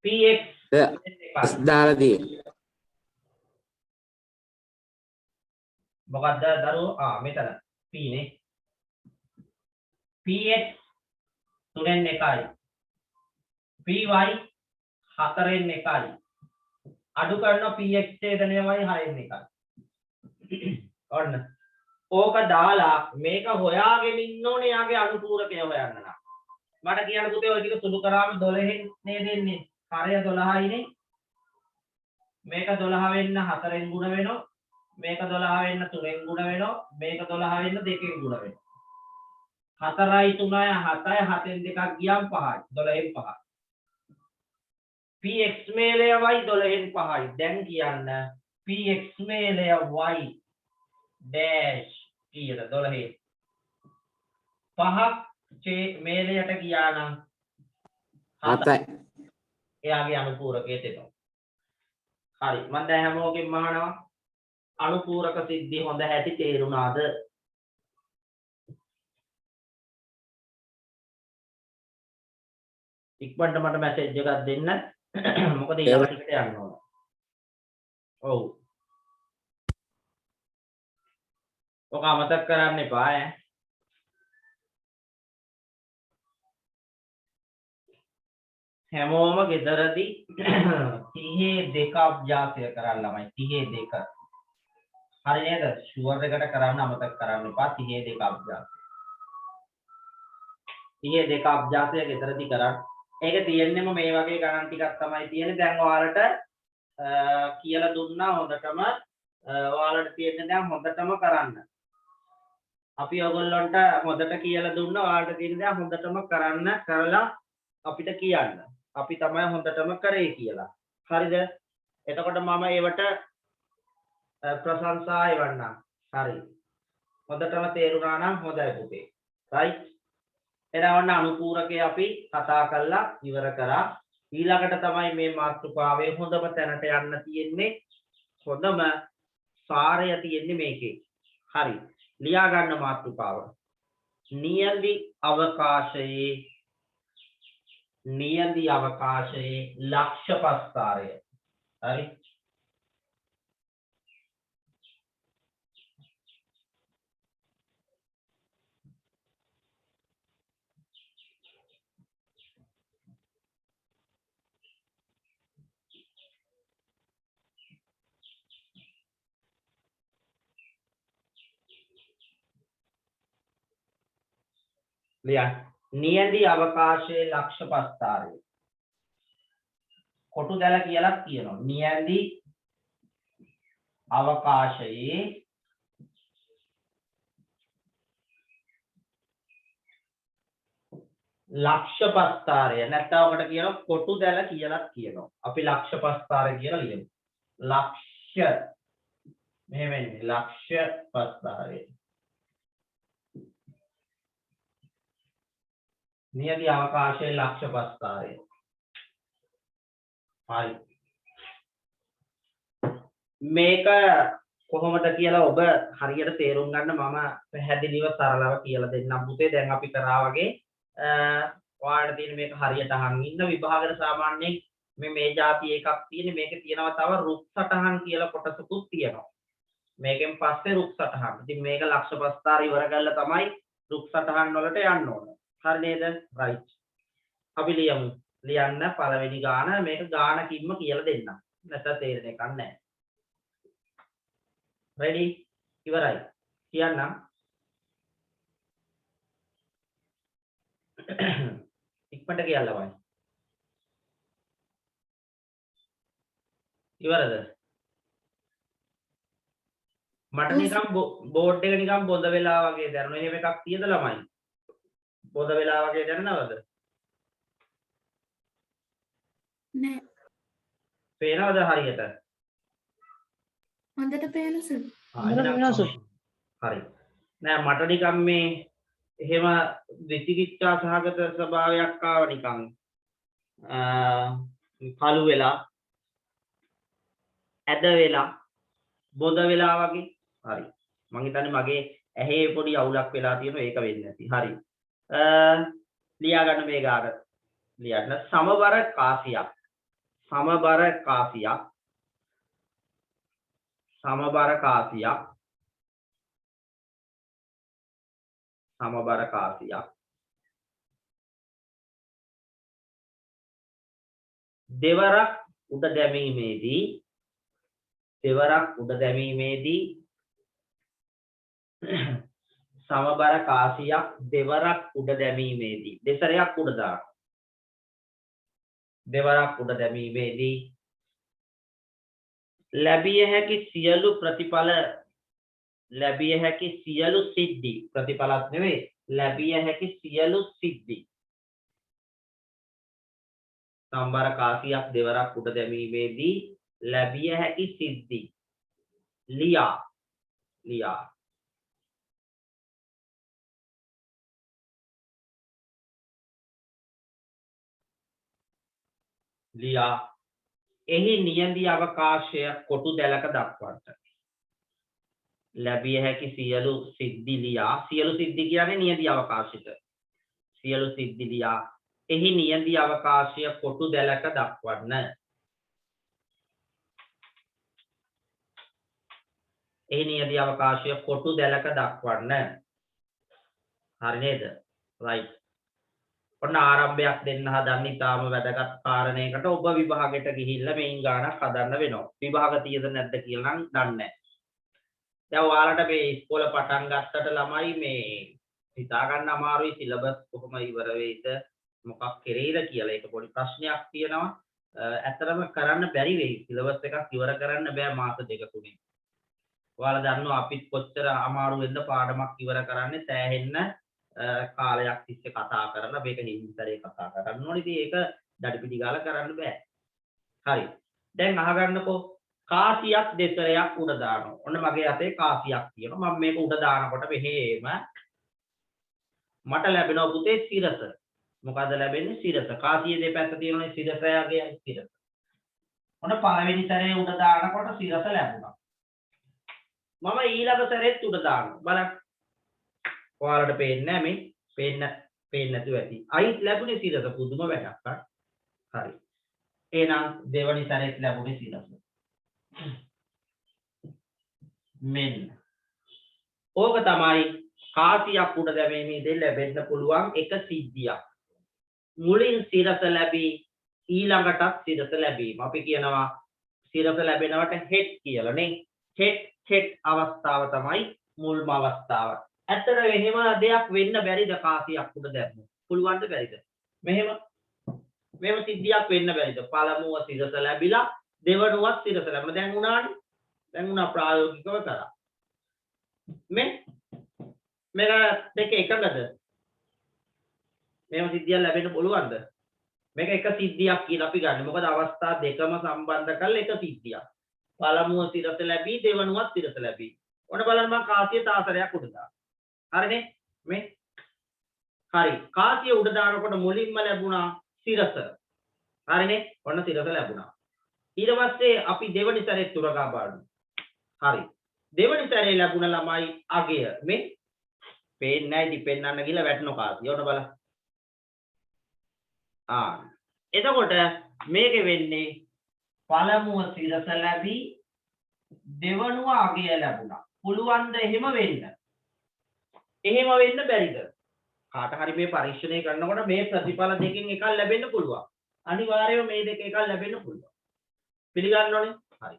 px දාලා තියෙන්නේ මොකක්ද දරුවෝ මෙතන p නේ px 3න් 1යි py 4න් 1යි අඩු කරන px ඡේදනය y 6න් 1යි ඔන්න ඕක දාලා මේක හොයාගෙන ඉන්න ඕනේ යාගේ අනුපූරකය හොයන්න නම් මට කියන්න පුතේ ඔය ටික සුළු කරාම 12න් නේද එන්නේ හරය 12යිනේ මේක 12 වෙන්න 4න් ගුණ වෙනවා මේක 12 වෙන්න 3න් ගුණ වෙනවා මේක 12 වෙන්න 2න් ගුණ වෙනවා 4යි 3යි 7යි 7න් 2ක් ගියාම 5යි 12න් 5යි px මේලය y 12න් 5යි දැන් කියන්න px මේලය y dash කීයද 12 5ක් මේලයට ගියා නම් 7යි එයාගේ අනුපූරකයට එනවා හරි මම දැන් හැමෝගෙම අහනවා අනුපූරක සිද්ධි හොඳ හැටි තේරුණාද ඉක්මනට මට මැසේජ් එකක් දෙන්න මොකද ඊළඟ ටිකට යන්න ඕන ඔව් ඔක අමතක කරන්න එපා ඈ හැමෝම ගෙදරදී 32 අභ්‍යාසය කරන්න ළමයි 32 හරි නේද ෂුවර් එකට කරන්න අමතක කරන්න එපා 32 අභ්‍යාසය 32 අභ්‍යාසය ගෙදරදී කරන්න ඒක තියෙන්නේම මේ වගේ ගණන් ටිකක් තමයි තියෙන්නේ දැන් ඔයාලට කියලා දුන්නා හොඳටම ඔයාලට තියෙන්නේ දැන් හොඳටම කරන්න අපි ඔයගොල්ලන්ට හොඳට කියලා දුන්නා ඔයාලට තියෙන දේ හොඳටම කරන්න කරලා අපිට කියන්න අපි තමයි හොඳටම කරේ කියලා හරිද එතකොට මම ඒවට ප්‍රශංසා එවන්නම් හරි හොඳටම තේරුණා නම් හොඳයි පුතේ right එනවන්න අනුපූරකේ අපි කතා කරලා ඉවර කරා ඊළඟට තමයි මේ මාතෘකාවේ හොඳම තැනට යන්න තියෙන්නේ හොඳම සාරය තියෙන්නේ මේකේ හරි ලියා ගන්න මාතෘකාව නියැලි අවකාශයේ ලක්ෂ ප්‍රස්ථාරය හරි ලියන්න. නියැදි අවකාශයේ ලක්ෂ ප්‍රස්ථාරය. කොටු දැල කියලා කියනවා. නියැදි අවකාශයේ ලක්ෂ ප්‍රස්ථාරය නැත්නම් ඔකට කියනවා කොටු දැල කියලා කියනවා. අපි ලක්ෂ ප්‍රස්ථාරය කියලා ලියමු. ලක්ෂ මෙහෙම එන්නේ ලක්ෂ ප්‍රස්ථාරය. නියදි අවකාශයේ ලක්ෂ ප්‍රස්ථාරය. හරි. මේක කොහොමද කියලා ඔබ හරියට තේරුම් ගන්න මම පැහැදිලිව සරලව කියලා දෙන්නම් පුතේ. දැන් අපි කරා වගේ ඔයාලට තියෙන මේක හරියට අහන් ඉන්න විභාගයට සාමාන්‍යයෙන් මේ જાති එකක් තියෙන්නේ. මේකේ තියෙනවා තව රුක් සටහන් කියලා කොටසකුත් තියෙනවා. මේකෙන් පස්සේ රුක් සටහන්. ඉතින් මේක ලක්ෂ ප්‍රස්ථාර ඉවර කරලා තමයි රුක් සටහන් වලට යන්න ඕන. හරි නේද? රයිට්. අපි ලියමු. ලියන්න පළවෙනි ගාන මේක ගානකින්ම කියලා දෙන්නම්. නැත්නම් තේරෙන එකක් නැහැ. ready? ඉවරයි. කියන්නම්. ඉක්මනට කියන්න බෑ. ඉවරද? මට නිකන් බෝඩ් එක නිකන් බොඳ වෙලා වගේ දැනුණා. එහෙම එකක් තියද ළමයි? බොඳ වෙලා වගේ දැනනවද? නෑ. පේනවද හරියට? හොඳට පේනවා සර්. හරි. නෑ මට නිකන් මේ එහෙම විචිකිච්ඡා සහගත ස්වභාවයක් ආව නිකන් කළු වෙලා ඇද වෙලා බොඳ වෙලා වගේ. හරි. මං හිතන්නේ මගේ ඇහි පොඩි අවුලක් වෙලා තියෙනවා. ඒක වෙන්නේ නැති. හරි. ලියා ගන්න මේ ගාන. ලියන්න සමබර කාසියක්. සමබර කාසියක්. සමබර කාසියක්. සමබර කාසියක්. දෙවරක් උඩ දැමීමේදී සමබර කාසියක් දෙවරක් උඩ දැමීමේදී දෙසරයක් උඩ දාන්න. දෙවරක් උඩ දැමීමේදී ලැබිය හැකි සියලු ප්‍රතිඵල ලැබිය හැකි සියලු සිද්ධි ප්‍රතිඵලත් නෙවෙයි ලැබිය හැකි සියලු සිද්ධි සමබර කාසියක් දෙවරක් උඩ දැමීමේදී ලැබිය හැකි සිද්ධි ලියා එහි නියැදි අවකාශය කොටු දැලක දක්වන්න. ලැබිය හැකි සියලු සිද්ධි ලියා. සියලු සිද්ධි කියන්නේ නියැදි අවකාශයට. සියලු සිද්ධි ලියා එහි නියැදි අවකාශය කොටු දැලක දක්වන්න. එහි නියැදි අවකාශය කොටු දැලක දක්වන්න. හරි නේද? right. ඔන්න ආරම්භයක් දෙන්න හදන්නේ ඊටාම වැදගත් කාරණයකට. ඔබ විභාගයට ගිහිල්ලා මේන් ගානක් හදන්න වෙනවා. විභාග තියද නැද්ද කියලා නම් දන්නේ නැහැ. දැන් ඔයාලට මේ ඉස්කෝලේ පටන් ගත්තට ළමයි මේ හිතා ගන්න අමාරුයි සිලබස් කොහොම ඉවර වෙයිද මොකක් කෙරෙයිද කියලා. ඒක පොඩි ප්‍රශ්නයක් තියෙනවා. ඇත්තටම කරන්න බැරි වෙයි. සිලබස් එකක් ඉවර කරන්න බෑ මාස දෙක තුනින්. ඔයාලා දන්නවා අපිත් කොච්චර අමාරුවෙන්ද පාඩමක් ඉවර කරන්නේ සෑහෙන්න කාලයක් තිස්සේ කතා කරලා මේක හිමිතරේ කතා කරන්න ඕනේ. ඉතින් ඒක දඩිපිටි ගාලා කරන්න බෑ. හරි. දැන් අහගන්නකෝ කාසියක් දෙතරයක් උඩ දානවා. ඔන්න මගේ අතේ කාසියක් තියෙනවා. මම මේක උඩ දානකොට මෙහෙම මට ලැබෙනවා පුතේ සිරස. මොකද ලැබෙන්නේ සිරස. කාසියේ දෙපැත්ත තියෙනනේ සිරසයගේ සිරස. ඔන්න පළවෙනි සැරේ උඩ දානකොට සිරස ලැබුණා. මම ඊළඟ සැරේත් උඩ දානවා. බලන්න. ඔයාලට පේන්නේ නැහැ මේ. පේන්නේ නැතුව ඇති. අයිත් ලැබුණේ සිරස පුදුම වැඩක්. හරි. එහෙනම් දෙවනි සැරේත් ලැබුණේ සිරස. මෙන්න. ඕක තමයි කාසියක් උඩ දැමීමේදී ලැබෙන්න පුළුවන් එක සිද්ධියක්. මුලින් සිරස ලැබී ඊළඟටත් සිරස ලැබීම. අපි කියනවා සිරස ලැබෙනවට හෙට් කියලා නේ. හෙට් අවස්ථාව තමයි මුල්ම අවස්ථාව. ඇත්තට එහෙම දෙයක් වෙන්න බැරිද කාසියක් උඩ දැම්ම? පුළුවන්ද බැරිද? මෙහෙම සිද්ධියක් වෙන්න බැරිද? පළමුව සිරස ලැබිලා දෙවනුවත් සිරස ලැබුණා. දැන් උනානේ. දැන් උනා ප්‍රායෝගිකව කරා. මේක දෙක එකගද? මේව සිද්ධියක් ලැබෙන්න පුළුවන්ද? මේක එක සිද්ධියක් කියලා අපි ගන්න. මොකද අවස්ථා දෙකම සම්බන්ධ කරලා එක සිද්ධියක්. පළමුව සිරස ලැබී දෙවනුවත් සිරස ලැබී. ඔන්න බලන්න මම කාසිය තාසරයක් උඩ දානවා. හරිනේ? මේ හරි. කාසිය උඩ දානකොට මුලින්ම ලැබුණා සිරස. හරිනේ? ඔන්න සිරස ලැබුණා. ඊට පස්සේ අපි දෙවනි සැරේ තුරගා බලමු. හරි. දෙවනි සැරේ ලැබුණ ළමයි අගය. මේ පේන්නේ නැහැ ඉතින් පෙන්නන්න ගිහලා වැටෙන කාසිය. ඔන්න බලන්න. එතකොට මේකේ වෙන්නේ පළමුව සිරස ලැබී දෙවනුව අගය ලැබුණා. පුළුවන් ද එහෙම වෙන්න? එහෙම වෙන්න බැරිද? කාට හරි මේ පරීක්ෂණය කරනකොට මේ ප්‍රතිඵල දෙකෙන් එකක් ලැබෙන්න පුළුවන්. අනිවාර්යයෙන්ම මේ දෙක එකක් ලැබෙන්න පුළුවන්. පිළිගන්න ඕනේ. හරි.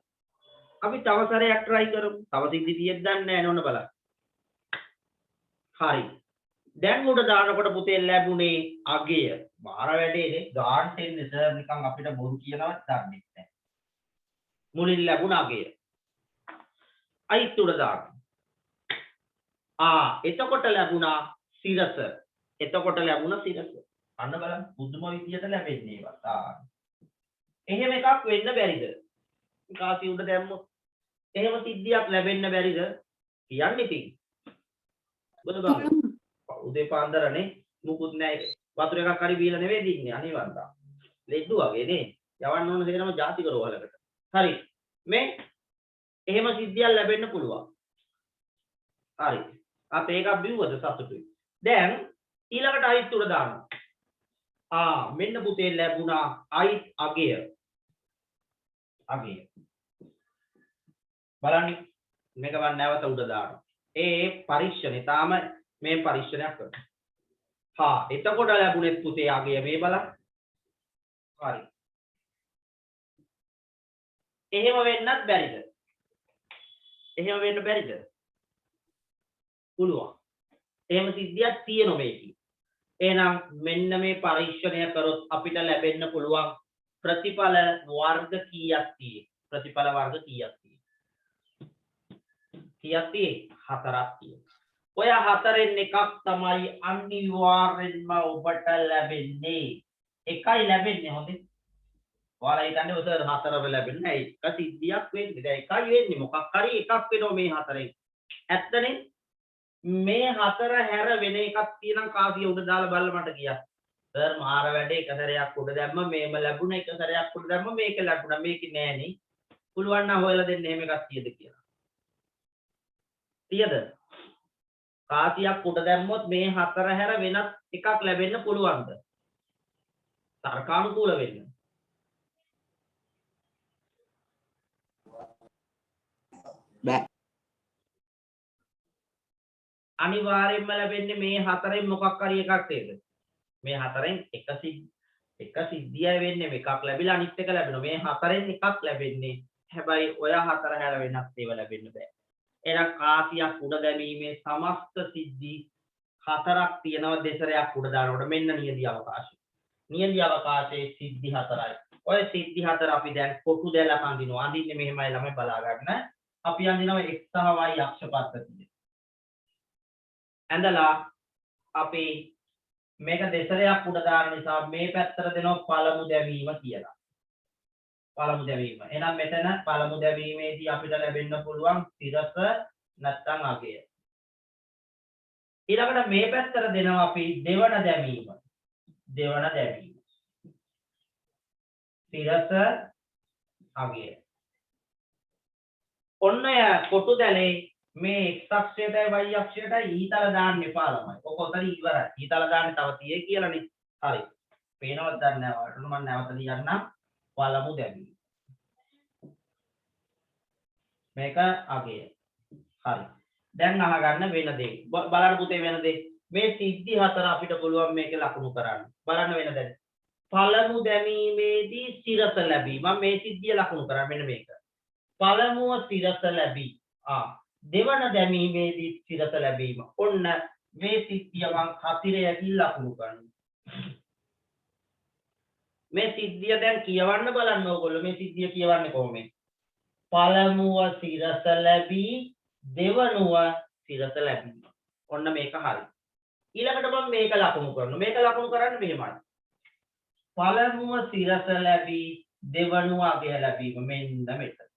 අපි තව සැරයක් try කරමු. තව සිද්ධි තියෙද්ද දන්නේ නැහැ නෝන බලන්න. හරි. දැන් උඩ දානකොට පුතේ ලැබුණේ අගය. බාර වැඩේනේ ගාන්ට් එන්නේ සර් නිකන් අපිට බොරු කියනවත් දන්නේ නැහැ. මුලින් ලැබුණ අගය. අයිත් උඩ දාන්න. එතකොට ලැබුණා සිරස. අන්න බලන්න පුදුම විදියට ලැබෙන්නේ ඒවත්. එහෙම එකක් වෙන්න බැරිද? කාසි උඩ දැම්මොත් එහෙම සිද්ධියක් ලැබෙන්න බැරිද? කියන්නේ ඉතින්. බුදුබං. උදේ පාන්දරනේ මුකුත් නැහැ. වතුර එකක් හරි බීලා නෙවෙයි දින්නේ අනිවාර්යයෙන්. ලෙඩු වගේ නේ. යවන්න ඕන දෙනම ಜಾති කරවලකට. හරි. මේ එහෙම සිද්ධියක් ලැබෙන්න පුළුවන්. හරි. අපේ එකක් බිව්වද සතුටුයි. දැන් ඊළඟට අයිත් උඩ දානවා. මෙන්න පුතේ ලැබුණා අයිත් අගය. බලන්න මේක මම නැවත උඩ දානවා. ඒ පරීක්ෂණේ තාම මේ පරීක්ෂණයක් කරනවා. එතකොට ලැබුණේ පුතේ අගය මේ බලන්න. හරි. එහෙම වෙන්නත් බැරිද? පුළුවන්. එහෙම සිද්ධියක් තියෙනවා මේකේ. එහෙනම් මෙන්න මේ පරීක්ෂණය කරොත් අපිට ලැබෙන්න පුළුවන් ප්‍රතිඵල වර්ග කීයක් තියෙන්නේ? හතරක් තියෙනවා. ඔය හතරෙන් එකක් තමයි අනිවාර්යෙන්ම ඔබට ලැබෙන්නේ. එකයි ලැබෙන්නේ හොඳේ. ඔයාලා හිතන්නේ ඔය සර් හතරම ලැබෙන්නේ නැහැ. එක සිද්ධියක් වෙන්නේ. දැන් එකයි වෙන්නේ. මොකක් හරි එකක් වෙනවා මේ හතරෙන්. ඇත්තනේ මේ හතර හැර වෙන එකක් තියෙනම් කාසිය උඩ දාලා බලලා මට කියන්න. සර් මාර වැඩේ එක සැරයක් උඩ දැම්ම මේම ලැබුණා. එක සැරයක් උඩ දැම්ම මේක ලැබුණා. මේක නෑනේ. පුළුවන් නම් හොයලා දෙන්න එහෙම එකක් තියෙද කියලා. තියද? කාසියක් උඩ දැම්මොත් මේ හතර හැර වෙනත් එකක් ලැබෙන්න පුළුවන්ද? තර්කානුකූල වෙන්න. බෑ. අනිවාර්යෙන්ම ලැබෙන්නේ මේ හතරෙන් මොකක් හරි එකක් නේද? මේ හතරෙන් එක සිද්ධියයි වෙන්නේ. එකක් ලැබිලා අනිත් එක ලැබෙනවා. මේ හතරෙන් එකක් ලැබෙන්නේ. හැබැයි ඔය හතර හැර වෙනත් ඒවා ලැබෙන්න බෑ. එහෙනම් කාසියක් උඩ දැමීමේ සමස්ත සිද්ධි හතරක් තියෙනවා. දෙසරයක් උඩ දානකොට මෙන්න නියදි අවකාශය. නියදි අවකාශයේ සිද්ධි හතරයි. ඔය සිද්ධි හතර අපි දැන් කොටු දැලා අඳිනවා. අඳින්නේ මෙහෙමයි ළමයි බලා ගන්න. අපි අඳිනවා x සහ y අක්ෂ පද්ධතිය. ඇඳලා අපි මේක දෙසරයක් උඩ දාන නිසා මේ පැත්තට දෙනවා පළමු දැවීම කියලා. එහෙනම් මෙතන පළමු දැවීමේදී අපිට ලැබෙන්න පුළුවන් සිරස නැත්නම් අගය. ඊළඟට මේ පැත්තට දෙනවා අපි දෙවන දැවීම. සිරස අගය. ඔන්න කොටු දැලේ මේ x අක්ෂයටයි y අක්ෂයටයි ඊතල දාන්න එපා ළමයි. ඔක උතන ඉවරයි. ඊතල දාන්න තව තියෙයි කියලානේ. හරි. පේනවද දන්නේ නැහැ. ඔයාලට මම නැවත ලියන්නම්. පළමු දැවීම. මේක අගය. හරි. දැන් අහගන්න වෙන දේ. බලන්න පුතේ වෙන දේ. මේ සිද්ධි හතර අපිට පුළුවන් මේක ලකුණු කරන්න. බලන්න වෙන දේ. පළමු දැමීමේදී සිරස ලැබී. මම මේ සිද්ධිය ලකුණු කරා මෙන්න මේක. පළමුව සිරස ලැබී. දෙවන දැමීමේදී සිරස ලැබීම. ඔන්න මේ සිද්ධිය මං හතිරයකින් ලකුණු කරනවා. මේ සිද්ධිය දැන් කියවන්න බලන්න ඕගොල්ලෝ මේ සිද්ධිය කියවන්නේ කොහොමද? පළමුව සිරස ලැබී දෙවනුව සිරස ලැබීම. ඔන්න මේක හරි. ඊළඟට මම මේක ලකුණු කරනවා. මේක ලකුණු කරන්නේ මෙහෙමයි. පළමුව සිරස ලැබී දෙවනුව අගය ලැබීම මෙන්න මෙතන.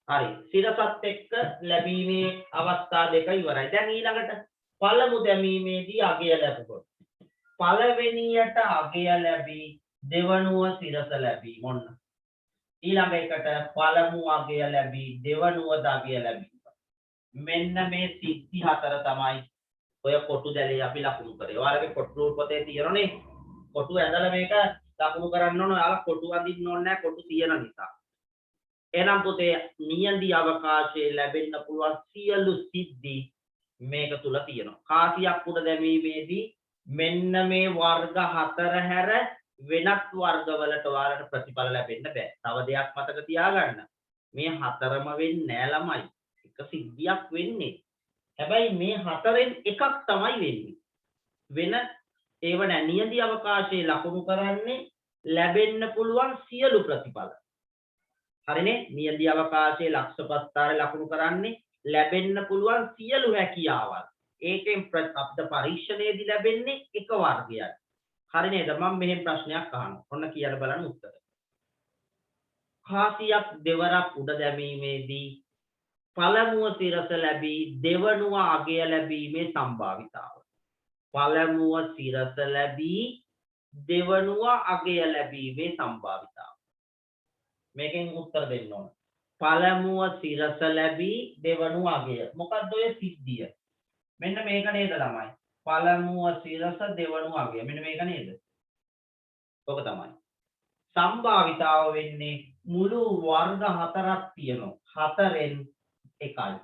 හරි. සිරසත් එක්ක ලැබීමේ අවස්ථා දෙක ඉවරයි. දැන් ඊළඟට පළමු දැමීමේදී අගය ලැබුණොත් පළවෙනියට අගය ලැබී දෙවනුව සිරස ලැබීම. ඔන්න. ඊළඟ එකට පළමු අගය ලැබී දෙවනුව අගය ලැබීම. මෙන්න මේ සිද්ධි හතර තමයි ඔය කොටු දැලේ අපි ලකුණු කරේ. ඔයාලගේ කොටු පොතේ තියෙනනේ. කොටු ඇඳලා මේක ලකුණු කරන්න ඕන. ඔයාලා කොටු අඳින්න ඕනේ නැහැ කොටු තියෙන නිසා. එහෙනම් පුතේ නියඳි අවකාශයේ ලැබෙන්න පුළුවන් සියලු සිද්ධි මේක තුල තියෙනවා. කාසියක් උඩ දැමීමේදී මෙන්න මේ වර්ග හතර හැර වෙනත් වර්ගවලට ඔයාලට ප්‍රතිඵල ලැබෙන්න බෑ. තව දෙයක් මතක තියාගන්න. මේ හතරම වෙන්නේ නෑ ළමයි. එක සිද්ධියක් වෙන්නේ. හැබැයි මේ හතරෙන් එකක් තමයි වෙන්නේ. වෙන ඒව නෑ. නියඳි අවකාශයේ ලකුණු කරන්නේ ලැබෙන්න පුළුවන් සියලු ප්‍රතිඵල. හරිනේ? නියඳි අවකාශයේ ලක්ෂපස්තරේ ලකුණු කරන්නේ ලැබෙන්න පුළුවන් සියලු හැකියාවල්. ඒකෙන් අපිට පරීක්ෂණයේදී ලැබෙන්නේ එක වර්ගයක්. හරි නේද? මම මෙහෙම ප්‍රශ්නයක් අහනවා. ඔන්න කියලා බලන්න උත්තර. කාසියක් දෙවරක් උඩ දැමීමේදී පළමුව සිරස ලැබී දෙවනුව අගය ලැබීමේ සම්භාවිතාව. පළමුව සිරස ලැබී දෙවනුව අගය ලැබීමේ සම්භාවිතාව. මේකෙන් උත්තර දෙන්න ඕන. පළමුව සිරස ලැබී දෙවනුව අගය. මොකක්ද ඔය සිද්ධිය? මෙන්න මේක නේද ළමයි? පළමුව සිරස දෙවනුව අගය. මෙන්න මේක නේද? ඔක තමයි. සම්භාවිතාව වෙන්නේ මුළු වර්ග හතරක් තියෙනවා. හතරෙන් එකයි.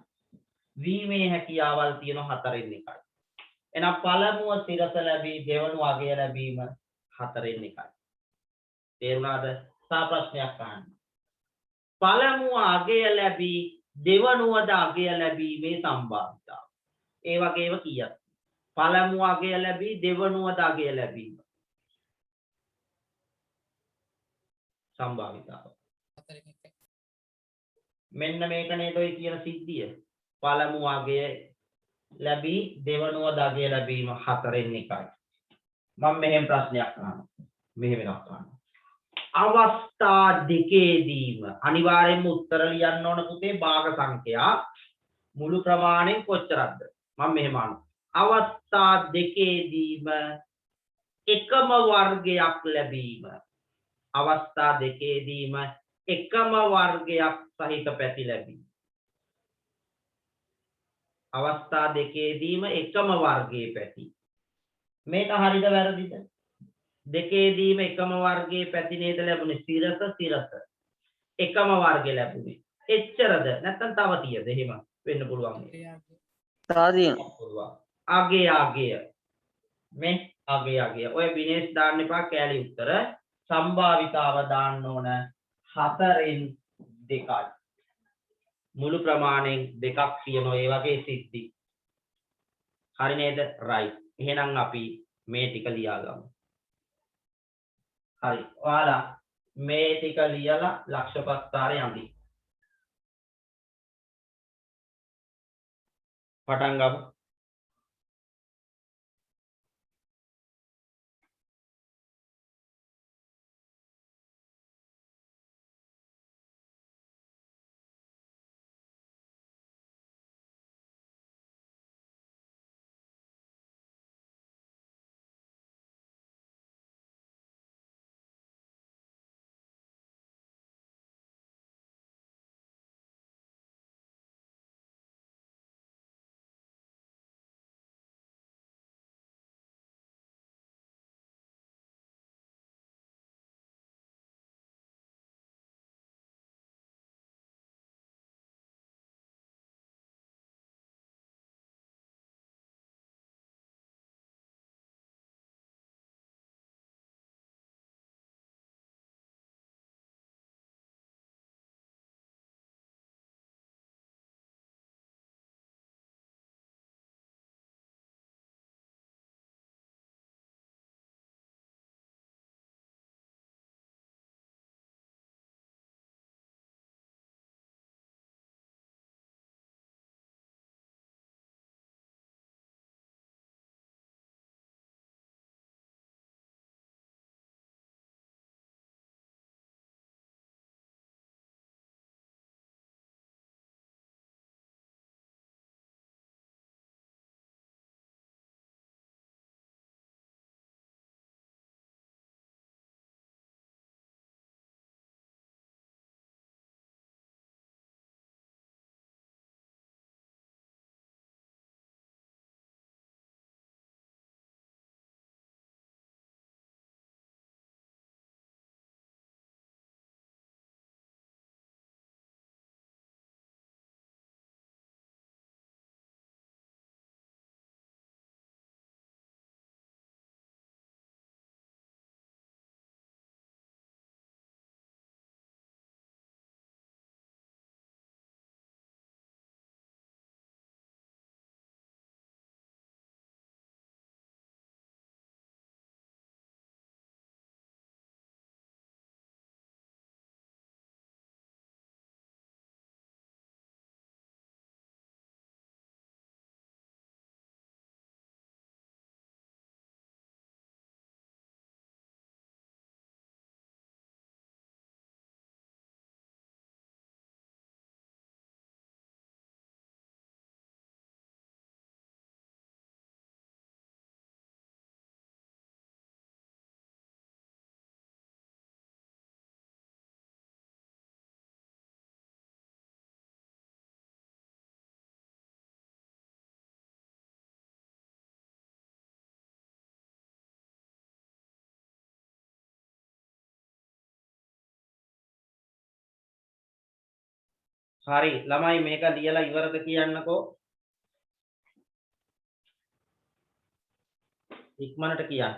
වීමේ හැකියාවල් තියෙනවා හතරෙන් එකයි. එහෙනම් පළමුව සිරස ලැබී දෙවනුව අගය ලැබීම හතරෙන් එකයි. තේරුණාද? තා ප්‍රශ්නයක් අහන්න. පළමුව අගය ලැබී දෙවනුවද අගය ලැබීමේ සම්භාවිතාව. ඒ වගේම කීයක්? පළමුව අගය ලැබී දෙවනුවද අගය ලැබීම සම්භාවිතාව. මෙන්න මේක නේද ඔය කියන සිද්ධිය. පළමුව අගය ලැබී දෙවනුවද අගය ලැබීම හතරෙන් එකයි. මම මෙහෙම ප්‍රශ්නයක් අහනවා. මෙහෙම එකක් අහනවා. අවස්ථා දෙකේදීම අනිවාර්යෙන්ම උත්තර ලියන්න ඕන පුතේ භාග සංඛ්‍යා මුළු ප්‍රමාණයෙන් කොච්චරක්ද? මම මෙහෙම අහනවා. අවස්ථා දෙකේදීම එකම වර්ගයක් ලැබීම. අවස්ථා දෙකේදීම එකම වර්ගයක් සහිත පැති ලැබීම. අවස්ථා දෙකේදීම එකම වර්ගයේ පැති. මේක හරිද වැරදිද? දෙකේදීම එකම වර්ගයේ පැති නේද ලැබුණේ? සිරස එකම වර්ගය ලැබුණේ. එච්චරද? නැත්නම් තව තියද? එහෙම වෙන්න පුළුවන් නේද? තාදියන. පුළුවන්. අගය මේ අගය. ඔය බිනේස් දාන්න එපා කැලි උත්තර. සම්භාවිතාව දාන්න ඕන 4න් 2යි. මුළු ප්‍රමාණයෙන් දෙකක් තියෙනවා ඒ වගේ සිද්ධි. හරි නේද? රයිට්. එහෙනම් අපි මේ ටික ලියාගමු. හරි. ඔයාලා මේ ටික ලියලා ලක්ෂපස්තරේ යන්නේ. පටන් ගමු. හරි ළමයි මේක ලියලා ඉවරද කියන්නකෝ. ඉක්මනට කියන්න.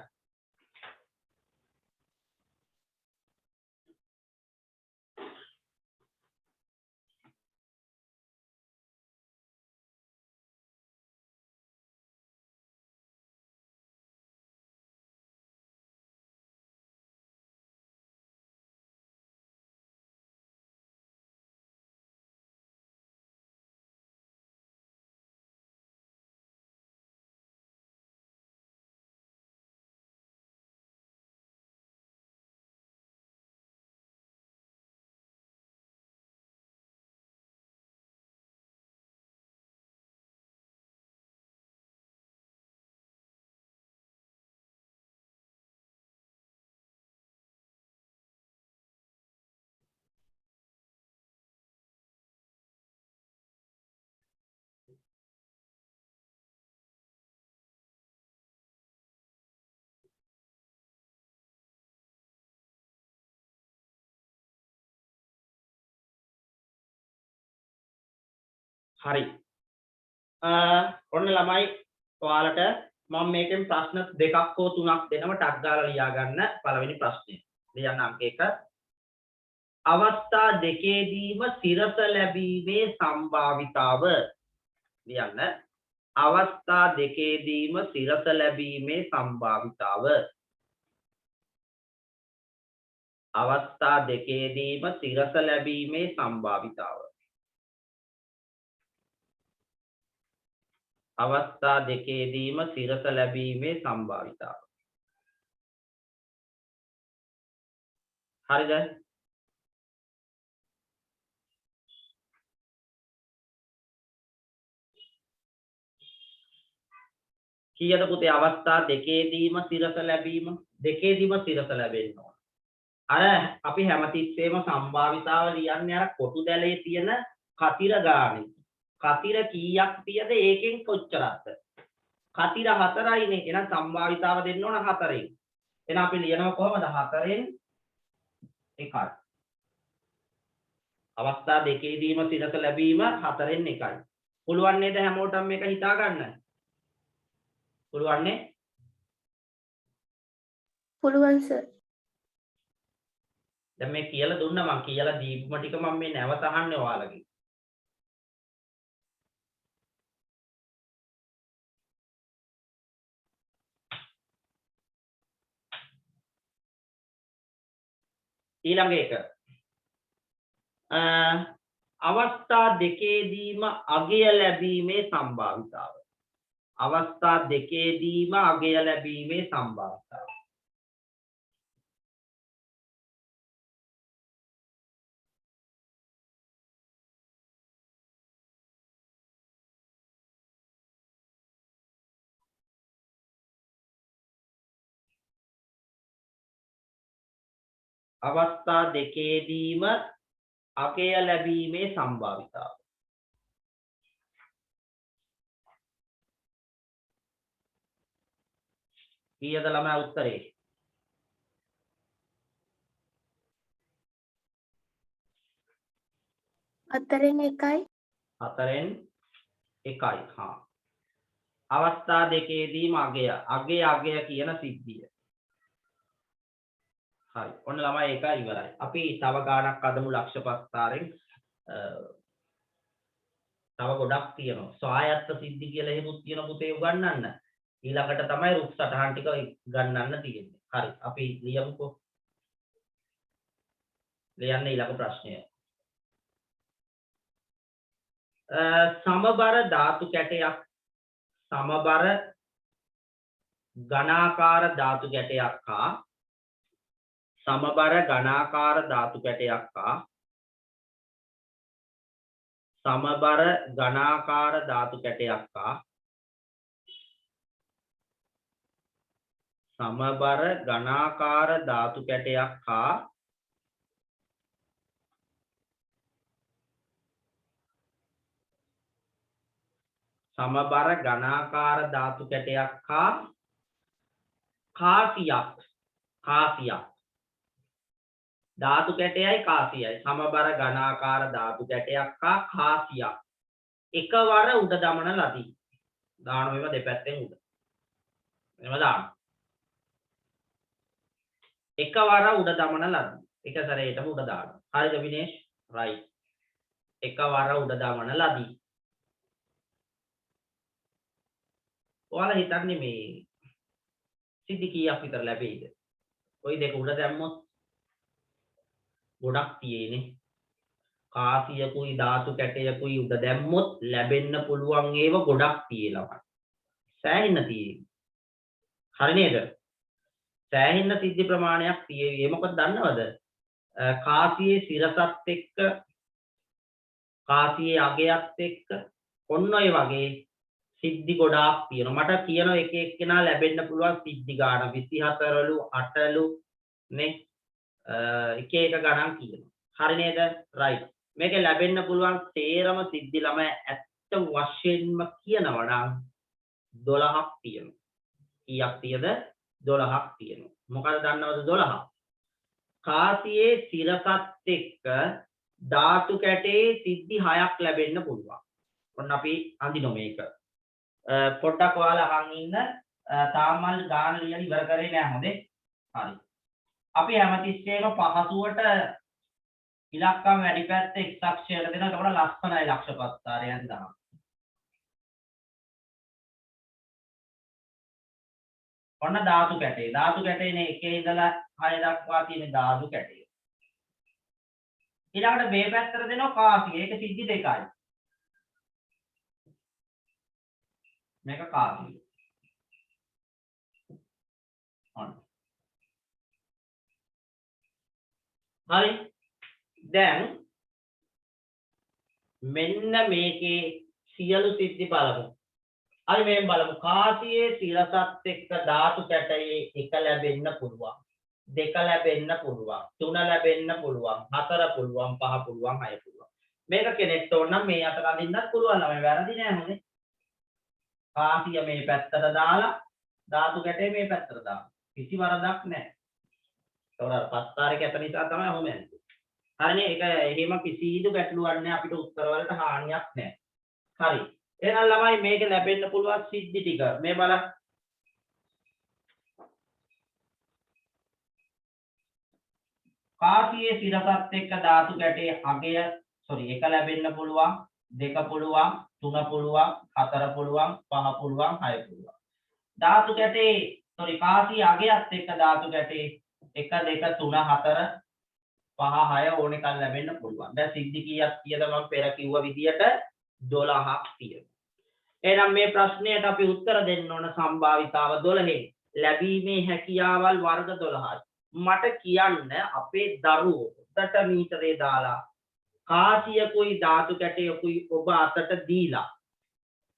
හරි ඔන්න ළමයි ඔයාලට මම මේකෙන් ප්‍රශ්න දෙකක් හෝ තුනක් දෙනව ටක් ගාලා ලියා ගන්න. පළවෙනි ප්‍රශ්නේ ලියන්න අංක 1. අවස්ථා දෙකේදීම සිරස ලැබීමේ සම්භාවිතාව ලියන්න. අවස්ථා දෙකේදීම සිරස ලැබීමේ සම්භාවිතාව. අවස්ථා දෙකේදීම සිරස ලැබීමේ සම්භාවිතාව. අවස්ථා දෙකේදීම සිරස ලැබීමේ සම්භාවිතාව. හරිද? කීයද පුතේ අවස්ථා දෙකේදීම සිරස ලැබීම? දෙකේදීම සිරස ලැබෙන්න ඕන. අර අපි හැමතිස්සෙම සම්භාවිතාව ලියන්නේ අර කොටු දැලේ තියෙන කතිර ගානේ. කතිර කීයක් තියද ඒකෙන් කොච්චරක්ද? කතිර 4යිනේ. එහෙනම් සම්භාවිතාව දෙන්න ඕන 4ෙන්. එහෙනම් අපි ලියනවා කොහමද? 4ෙන් 1යි. අවස්ථා දෙකේදීම සිරස ලැබීම 4ෙන් 1යි. පුළුවන් නේද හැමෝටම මේක හිතා ගන්න? පුළුවන් නේ? පුළුවන් සර්. දැන් මේ කියලා දුන්නා මම කියලා දීපුම ටික මම මේ නැවත අහන්නේ ඔයාලගෙන්. ඊළඟ එක අවස්ථා දෙකේදීම අගය ලැබීමේ සම්භාවිතාව. අවස්ථා දෙකේදීම අගය ලැබීමේ සම්භාවිතාව. අවස්ථා දෙකේදීම අගය ලැබීමේ සම්භාවිතාව. කීයද ළමයා උත්තරේ? හතරෙන් එකයි. 4ෙන් 1යි. හා අවස්ථා දෙකේදීම අගය කියන සිද්ධිය. හරි. ඔන්න ළමයි ඒක ඉවරයි. අපි තව ගානක් අදමු ලක්ෂ ප්‍රස්ථාරෙන්. තව ගොඩක් තියෙනවා. ස්වායත්ත සිද්ධි කියලා එහෙමුත් තියෙන පුතේ උගන්වන්න. ඊළඟට තමයි රුක් සටහන් ටික ගන්නන්න තියෙන්නේ. හරි. අපි ලියමුකෝ. ලියන්න ඊළඟ ප්‍රශ්නය. සමබර ධාතු කැටයක් සමබර ඝනාකාර ධාතු කැටයක් හා සමබර ඝනාකාර ධාතු කැටයක් හා සමබර ඝනාකාර ධාතු කැටයක් හා සමබර ඝනාකාර ධාතු කැටයක් හා සමබර ඝනාකාර ධාතු කැටයක් හා කාසියක් ධාතු කැටයයි කාසියයි සමබර ඝනාකාර ධාතු කැටයක් හා කාසියක් එකවර උඩ දමන ලදී. දාන මේවා දෙපැත්තෙන් උඩ. මෙහෙම දාන්න. එකවර උඩ දමන ලදී. එක සැරේටම උඩ දාන්න. හරිද විනේෂ්? right. එකවර උඩ දමන ලදී. ඔයාලා හිතන්නේ මේ සිද්ධි කීයක් විතර ලැබෙයිද? ওই දෙක උඩ දැම්මොත් ගොඩක් තියෙන්නේ. කාසියකුයි ධාතු කැටයකුයි උඩ දැම්මොත් ලැබෙන්න පුළුවන් ඒව ගොඩක් තියෙනවා. සෑහෙන්න තියෙන්නේ. හරි නේද? සෑහෙන්න සිද්ධි ප්‍රමාණයක් තියෙවි. ඒ මොකද දන්නවද? කාසියේ සිරසත් එක්ක කාසියේ අගයත් එක්ක ඔන්න ඔය වගේ සිද්ධි ගොඩාක් තියෙනවා. මට කියන එක එක්කෙනා ලැබෙන්න පුළුවන් සිද්ධි ගාන 24ලු 8ලු නේ එක එක ගණන් කියනවා. හරි නේද? right. මේක ලැබෙන්න පුළුවන් තේරම සිද්ධි ළමයි ඇත්ත වශයෙන්ම කියනවා නම් 12ක් තියෙනවා. කීයක් තියෙද? 12ක් තියෙනවා. මොකද දන්නවද 12? කාසියේ සිරසත් එක්ක ධාතු කැටේ සිද්ධි 6ක් ලැබෙන්න පුළුවන්. ඔන්න අපි අඳිනු මේක. පොඩ්ඩක් ඔයාලා අහන් ඉන්න. තාම මල් ගාන ලියලා ඉවර කරේ නෑ හොඳේ. හරි. අපි හැමතිස්සෙම පහසුවට ඉලක්කම් වැඩි පැත්ත x අක්ෂයට දෙනවා. එතකොට ලස්සනයි ලක්ෂපත්තාරයන් දානවා. ඔන්න ධාතු කැටේ. ධාතු කැටේනේ 1 ඉඳලා 6 දක්වා තියෙන ධාතු කැටේ. ඊළඟට මේ පැත්තට දෙනවා කාසිය. ඒක සිද්ධි දෙකයි. මේක කාසිය. ඔන්න. හරි. දැන් මෙන්න මේකේ සියලු සිද්ධි බලමු. අපි මේ බලමු කාසියේ සිරසත් එක්ක ධාතු කැටයේ 1 ලැබෙන්න පුළුවන්. 2 ලැබෙන්න පුළුවන්. 3 ලැබෙන්න පුළුවන්. 4 පුළුවන්. 5 පුළුවන්. 6 පුළුවන්. මේක කෙනෙක්ට ඕන නම් මේ අතර අඳින්නත් පුළුවන්. නම් වැරදි නෑ හොඳේ. කාසිය මේ පැත්තට දාලා ධාතු කැටේ මේ පැත්තට දාන්න. කිසි වරදක් නෑ. ඒතකොට පස්තාරේ කැට නිසා තමයි ඔහොම යන්නේ. හරිනේ? ඒක එහෙම කිසිදු ගැටලුවක් නෑ. අපිට උත්තර වලට හානියක් නෑ. හරි. එහෙනම් ළමයි මේක ලැබෙන්න පුළුවන් සිද්ධි ටික මේ බලන්න. කාසියේ සිරසත් එක්ක ධාතු කැටේ අගය 1 ලැබෙන්න පුළුවන්, 2 පුළුවන්, 3 පුළුවන්, 4 පුළුවන්, 5 පුළුවන්, 6 පුළුවන්. ධාතු කැටේ කාසියේ අගයත් එක්ක ධාතු කැටේ 1 2 3 4 5 6 ඕන එකක් ලැබෙන්න පුළුවන්. දැන් සිද්ධි කීයක් කියද මම පෙර කිව්ව විදියට 12ක් තියෙනවා. එහෙනම් මේ ප්‍රශ්නයට අපි උත්තර දෙන්න ඕන සම්භාවිතාව 12. ලැබීමේ හැකියාවල් වර්ග 12යි. මට කියන්න අපේ දරුවෝ උඩට මීටරේ දාලා කාසියකුයි ධාතු කැටයකුයි ඔබ අතට දීලා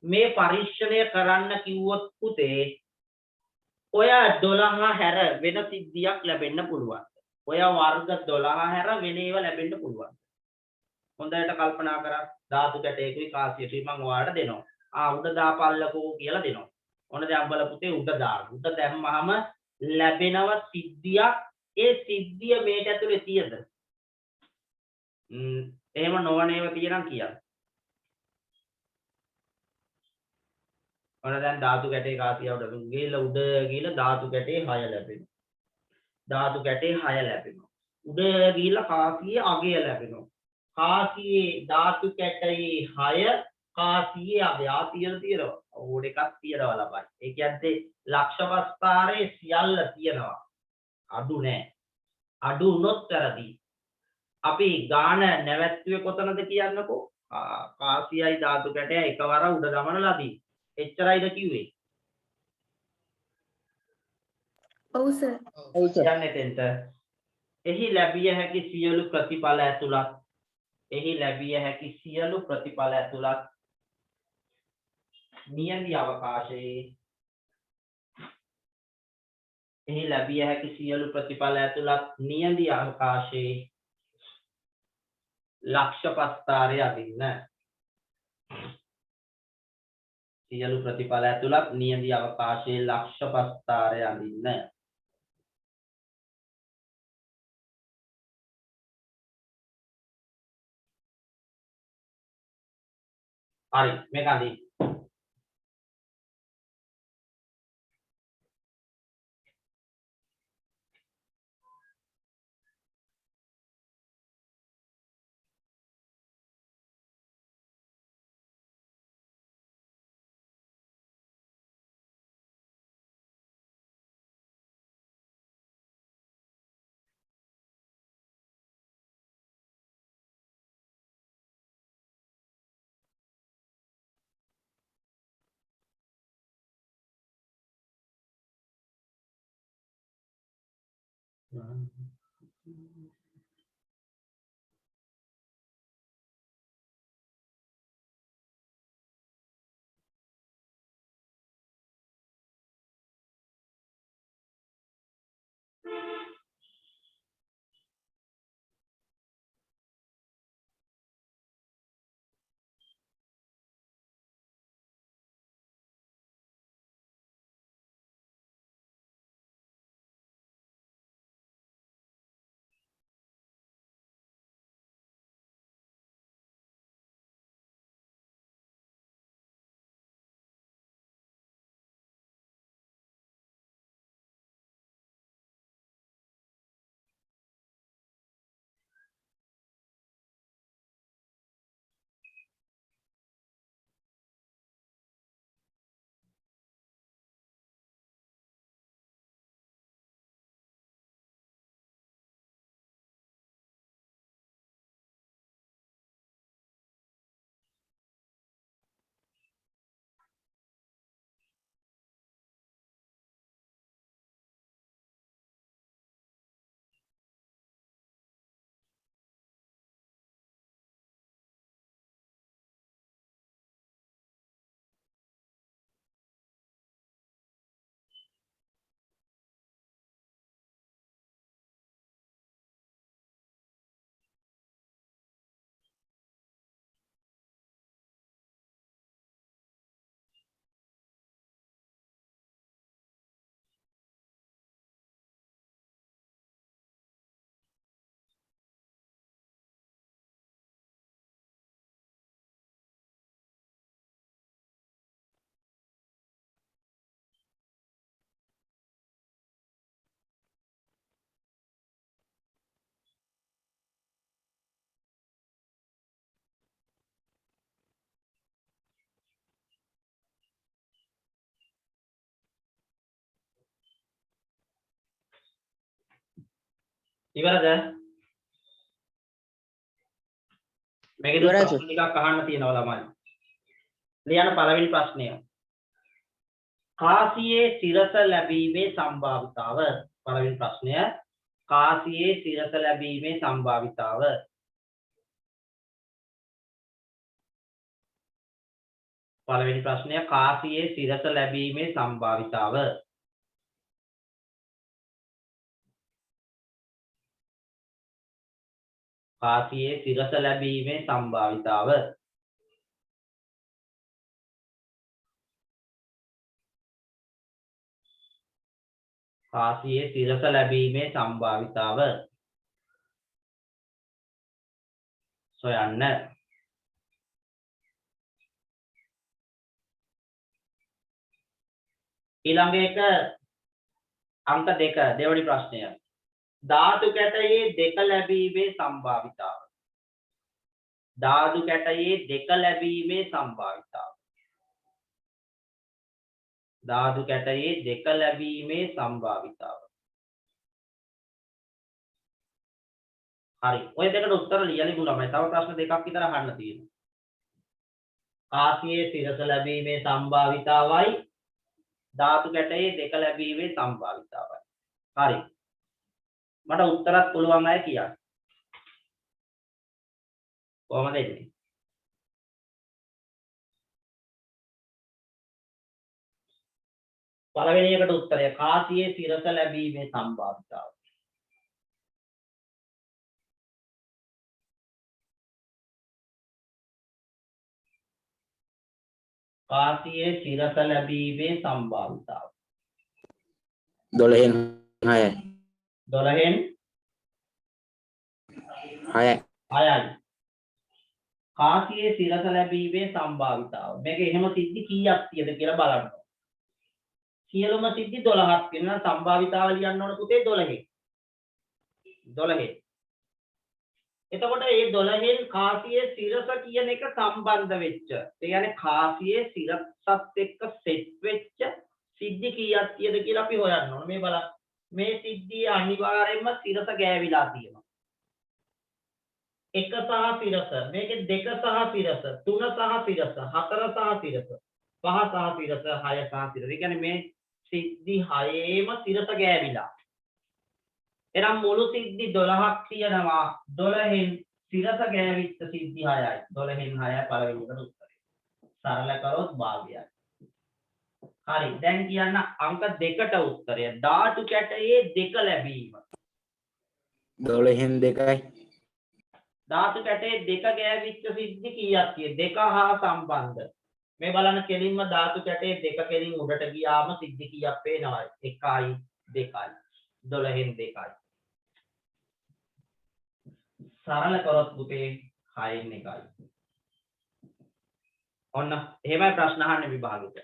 මේ පරීක්ෂණය කරන්න කිව්වොත් පුතේ ඔය 12 හැර වෙන සිද්ධියක් ලැබෙන්න පුළුවන්. ඔය වර්ග 12 හැර වෙන ඒවා ලැබෙන්න පුළුවන්. හොඳට කල්පනා කරා ධාතු කැටයකුයි කාසියකුයි මම ඔයාලට දෙනවා. උඩ දාපල්ලකෝ කියලා දෙනවා. ඔන්න දැන් අම්බල පුතේ උඩ දාන්න. උඩ දැම්මහම ලැබෙනව සිද්ධියක්. ඒ සිද්ධිය මේක ඇතුලේ තියෙද? එහෙම නොවනේව තියෙනම් කියන්න. ඔන්න දැන් ධාතු කැටේ කාසිය උඩ ගිහලා උඩ ගිහලා ධාතු කැටේ 6 ලැබෙනවා. ධාතු කැටේ 6 ලැබෙනවා. උඩ ගිහලා කාසියේ අගය ලැබෙනවා. කාසියේ ධාතු කැටේ 6 කාසියේ අගය තියෙනවා. ඕඩ එකක් තියෙනවා ළමයි. ඒ කියන්නේ ලක්ෂවස්තාරේ සියල්ල තියෙනවා. අඩු නෑ. අඩු වුණොත් වැරදි. අපි ගාන නැවැත්තුවේ කොතනද කියන්නකෝ? කාසියයි ධාතු කැටය එකවර උඩ ගමන ලදී. එච්චරයිද කිව්වේ? ඔව් සර්. කියන්නේ තෙන්ට එහි ලැබිය හැකි සියලු ප්‍රතිඵල ඇතුළත් නියඳි අවකාශයේ ලක්ෂ පස්තාරය අදින්න. සියලු ප්‍රතිඵල ඇතුළත් නියඳි අවකාශයේ ලක්ෂ පස්තාරය අදින්න. හරි මේක අදී ඉවරද මේකේ ඉවරයි ප්‍රශ්න ටිකක් අහන්න තියෙනවා ළමයි ලියන්න පළවෙනි ප්‍රශ්නය කාසියේ සිරස ලැබීමේ සම්භාවිතාව පළවෙනි ප්‍රශ්නය කාසියේ සිරස ලැබීමේ සම්භාවිතාව පළවෙනි ප්‍රශ්නය කාසියේ සිරස ලැබීමේ සම්භාවිතාව කාසියේ සිරස ලැබීමේ සම්භාවිතාව කාසියේ සිරස ලැබීමේ සම්භාවිතාව සොයන්න ඊළඟ එක අංක 2 දෙවෙනි ප්‍රශ්නය ධාතු කැටයේ දෙක ලැබීමේ සම්භාවිතාව ධාතු කැටයේ දෙක ලැබීමේ සම්භාවිතාව ධාතු කැටයේ දෙක ලැබීමේ සම්භාවිතාව හරි ඔය දෙකට උත්තර ලියලිමු ළමයි තව ප්‍රශ්න දෙකක් විතර අහන්න තියෙනවා කාසියේ සිරස ලැබීමේ සම්භාවිතාවයි ධාතු කැටයේ දෙක ලැබීමේ සම්භාවිතාවයි හරි මට උත්තරත් පුළුවන් අය කියන්න කොහමද එන්නේ පළවෙනි එකට උත්තරය කාසියේ සිරස ලැබීමේ සම්භාවිතාව කාසියේ සිරස ලැබීමේ සම්භාවිතාව 12න් 6යි 12න් 6යි 6යි කාසියේ සිරස ලැබීමේ සම්භාවිතාව. මේක එහෙම සිද්ධි කීයක් තියෙද කියලා බලන්න. සියලුම සිද්ධි 12ක් වෙනවා. සම්භාවිතාව ලියන්න ඕන පුතේ 12. 12. එතකොට මේ 12න් කාසියේ සිරස කියන එක සම්බන්ධ වෙච්ච. ඒ කියන්නේ කාසියේ සිරසත් එක්ක සෙට් වෙච්ච සිද්ධි කීයක් තියෙද කියලා අපි හොයන්න ඕන. මේ බලන්න. මේ සිද්ධිය අනිවාර්යයෙන්ම සිරස ගෑවිලා තියෙනවා. 1 සහ සිරස. මේකේ 2 සහ සිරස, 3 සහ සිරස, 4 සහ සිරස, 5 සහ සිරස, 6 සහ සිරස. ඒ කියන්නේ මේ සිද්ධි 6ේම සිරස ගෑවිලා. එනම් මුළු සිද්ධි 12ක් තියෙනවා. 12න් සිරස ගෑවිච්ච සිද්ධි 6යි. 12න් 6යි පළවෙනි එකට උත්තරේ. සරල කරොත් භාගයයි. හරි. දැන් කියන්න අංක 2ට උත්තරය. ධාතු කැටයේ 2 ලැබීම. 12න් 2යි. ධාතු කැටයේ 2 ගෑවිච්ච සිද්ධි කීයක් තියෙද? 2 හා සම්බන්ධ. මේ බලන්න කෙලින්ම ධාතු කැටයේ 2 කෙලින් උඩට ගියාම සිද්ධි කීයක් පේනවද? 1යි 2යි. 12න් 2යි. සරල කරොත් පුතේ 6න් 1යි. ඔන්න එහෙමයි ප්‍රශ්න අහන්නේ විභාගෙට.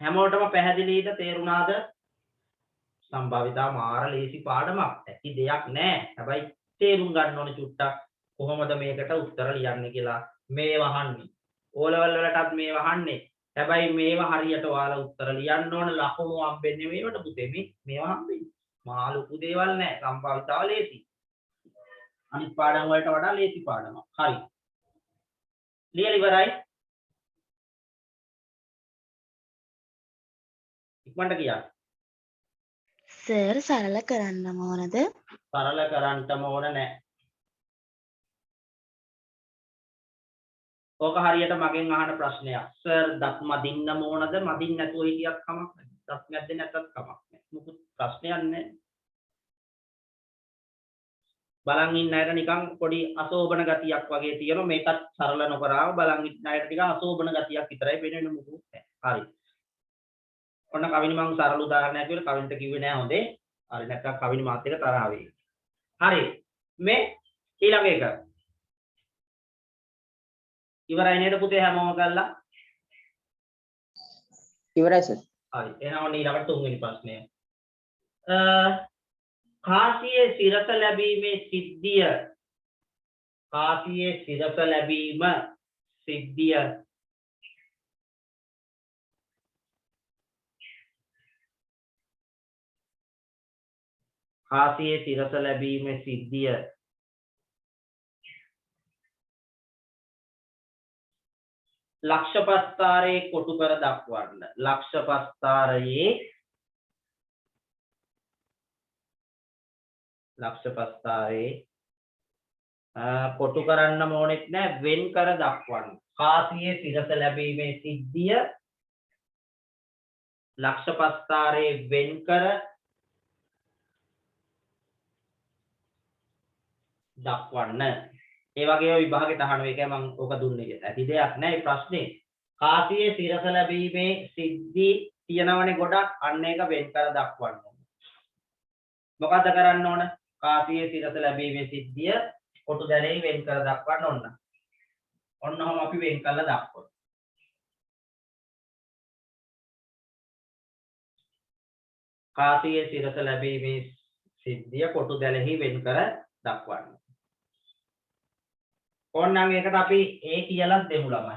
හැමෝටම පැහැදිලිද? තේරුණාද? සම්භාවිතා මාර ලේසි පාඩමක්. ඇති දෙයක් නෑ. හැබැයි තේරුම් ගන්න ඕනේ චුට්ටක් කොහොමද මේකට උත්තර ලියන්නේ කියලා. මේ වහන්නේ. O level වලටත් මේ වහන්නේ. හැබැයි මේවා හරියට ඔයාලා උත්තර ලියන්න ඕන. ලකුණු හම්බෙන්නේ මේවට පුතේ. මේවා හම්බෙන්නේ. මහා ලොකු දේවල් නෑ. සම්භාවිතාව ලේසි. අනිත් පාඩම් වලට වඩා ලේසි පාඩමක්. හරි. ලියලා ඉවරයි. ඉක්මනට කියන්න. සර් සරල කරන්නම ඕනද? සරල කරන්නම ඕන නෑ. ඕක හරියට මගෙන් අහන ප්‍රශ්නයක්. සර් දත් මදින්නම ඕනද? මදින්න නැතුව හිටියත් කමක් නැහැ. දත් නැද්ද නැතත් කමක් නැහැ. මොකද ප්‍රශ්නයක් නැහැ. බලන් ඉන්න අයට නිකන් පොඩි අශෝභන ගතියක් වගේ තියෙනවා. මේකත් සරල නොකරාම බලන් ඉන්න අයට ටික අශෝභන ගතියක් විතරයි පේන්නේ. මොකුත් නැහැ. හරි. ඔන්න කවිනි මම සරල උදාහරණයක් කියලා කවින්ට කිව්වේ නෑ හොඳේ. හරි නැත්නම් කවිනි මාත් එක තරහ වෙයි. හරි. මේ ඊළඟ එක. ඉවරයි නේද පුතේ හැමෝම කරලා? ඉවරයි සර්. හරි. එහෙනම් ඊළඟට තුන්වෙනි ප්‍රශ්නය. කාසියේ සිරස ලැබීමේ සිද්ධිය. කාසියේ සිරස ලැබීම සිද්ධිය කාසියේ සිරස ලැබීමේ සිද්ධිය ලක්ෂපස්ථාරයේ කොටු කර දක්වන්න. ලක්ෂපස්ථාරයේ කොටු කරන්න ඕනෙත් නෑ, වෙන් කර දක්වන්න. කාසියේ සිරස ලැබීමේ සිද්ධිය ලක්ෂපස්ථාරයේ වෙන් කර දක්වන්න. ඒ වගේ විභාගෙට අහනවා. ඒකයි මම ඕක දුන්නේ. ඇති දෙයක් නෑ මේ ප්‍රශ්නේ. කාසියේ සිරස ලැබීමේ සිද්ධි තියෙනවනේ ගොඩක්. අන්න ඒක වෙන් කර දක්වන්න. මොකද කරන්න ඕන? කාසියේ සිරස ලැබීමේ සිද්ධිය කොටු දැලේ වෙන් කර දක්වන්න ඕන. ඔන්නෝම අපි වෙන් කරලා දක්වමු. කාසියේ සිරස ලැබීමේ සිද්ධිය කොටු දැලෙහි වෙන් කර දක්වන්න. ඕනනම් ඒකට අපි A කියලා දෙමු ළමයි.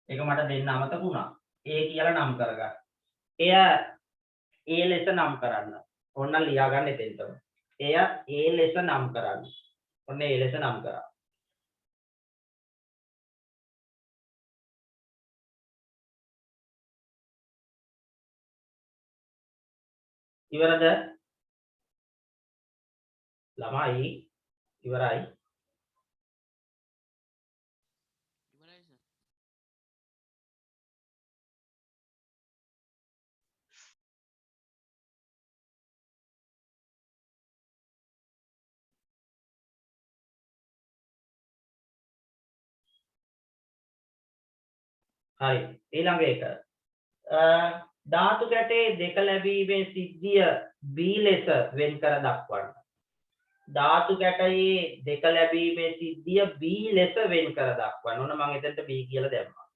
ඒක මට දෙන්න අමතක වුණා. A කියලා නම් කරගන්න. එය A ලෙස නම් කරන්න. ඕන්න ලියා ගන්න එතෙන්ටම. එය A ලෙස නම් කරන්න. ඔන්න A ලෙස නම් කරා. ඉවරද? ළමයි ඉවරයි. හරි. ඊළඟ එක. ධාතු කැටේ 2 ලැබීමේ සිද්ධිය B ලෙස වෙන් කර දක්වන්න. ධාතු කැටයේ දෙක ලැබීමේ සිද්ධිය B ලෙස වෙන් කර දක්වන්න. ඕන මම එතනට B කියලා දැම්මා.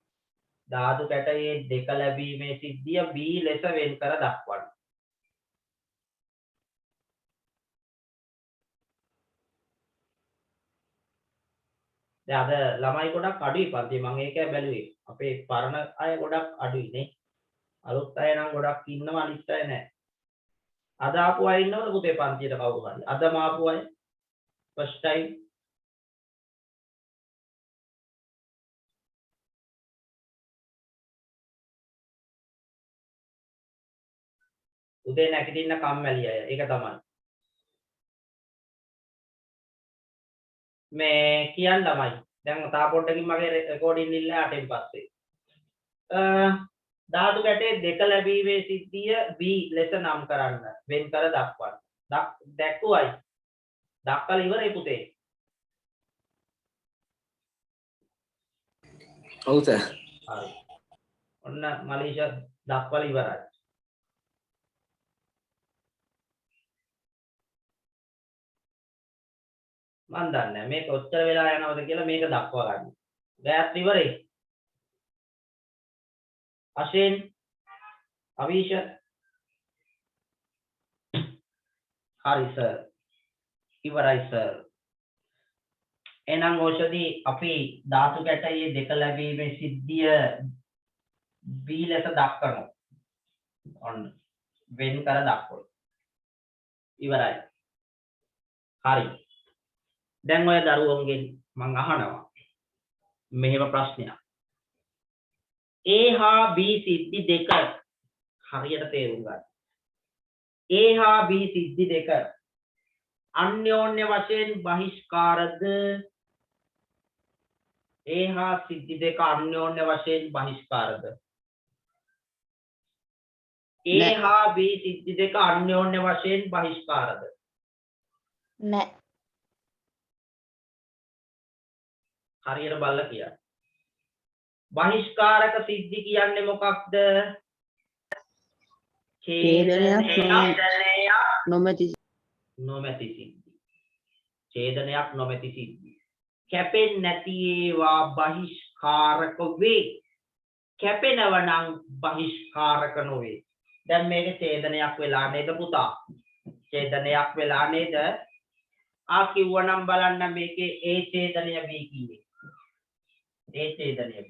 ධාතු කැටයේ දෙක ලැබීමේ සිද්ධිය B ලෙස වෙන් කර දක්වන්න. දැන් අද ළමයි ගොඩක් අඩුයි පන්ති මම ඒකයි බැලුවේ. අපේ පරණ අය ගොඩක් අඩුයි නේ. අලුත් අය නම් ගොඩක් ඉන්නවා අනිත් අය නැහැ. අද ආපු අය ඉන්නවද පුතේ පන්තියට කවුරු හරි? අදම ආපු අය first time උදේ නැගිටින්න කම්මැලි අය. ඒක තමයි. මේ කියන්න ළමයි. දැන් තා පොඩ්ඩකින් මගේ රෙකෝඩින් ඉල්ල 8න් පස්සේ. ධාතු කැටේ දෙක ලැබීමේ සිද්ධිය B ලෙස නම් කරන්න. වෙන් කර දක්වන්න. දැක්කුවයි. දක්වලා ඉවරයි පුතේ. ඔව් සර්. හරි. ඔන්න මලීෂා දක්වලා ඉවරයි. මන් දන්නේ නැහැ මේක ඔච්චර වෙලා යනවද කියලා මේක දක්වා ගන්න. ගෑත් ඉවරයි. අශේන් අවිෂ හරි සර්. ඉවරයි සර්. එහෙනම් ඕෂධි අපි ධාතු කැටයේ දෙක ලැබීමේ සිද්ධිය B ලෙස දක්වනවා. ඔන්න වෙන් කර දක්වනවා. ඉවරයි. හරි. දැන් ඔය දරුවන්ගෙන් මම අහනවා මෙහෙම ප්‍රශ්නයක්. A හා B සිද්ධි දෙක හරියට තේරුම් ගන්න. A හා B සිද්ධි දෙක අන්‍යෝන්‍ය වශයෙන් බහිෂ්කාරද? A හා සිද්ධි දෙක අන්‍යෝන්‍ය වශයෙන් බහිෂ්කාරද? A හා B සිද්ධි දෙක අන්‍යෝන්‍ය වශයෙන් බහිෂ්කාරද? නෑ. හරියට බලලා කියන්න. බහිෂ්කාරක සිද්ධි කියන්නේ මොකක්ද? ඡේදනයක් නොමැති නොමැති සිද්ධි. ඡේදනයක් නොමැති සිද්ධි. කැපෙන්නේ නැති ඒවා බහිෂ්කාරක වේ. කැපෙනව නම් බහිෂ්කාරක නොවේ. දැන් මේක ඡේදනයක් වෙලා නේද පුතා? ඡේදනයක් වෙලා නේද? ආ කිව්වනම් බලන්න මේකේ A ඡේදනය B කියේ. A ඡේදනය B.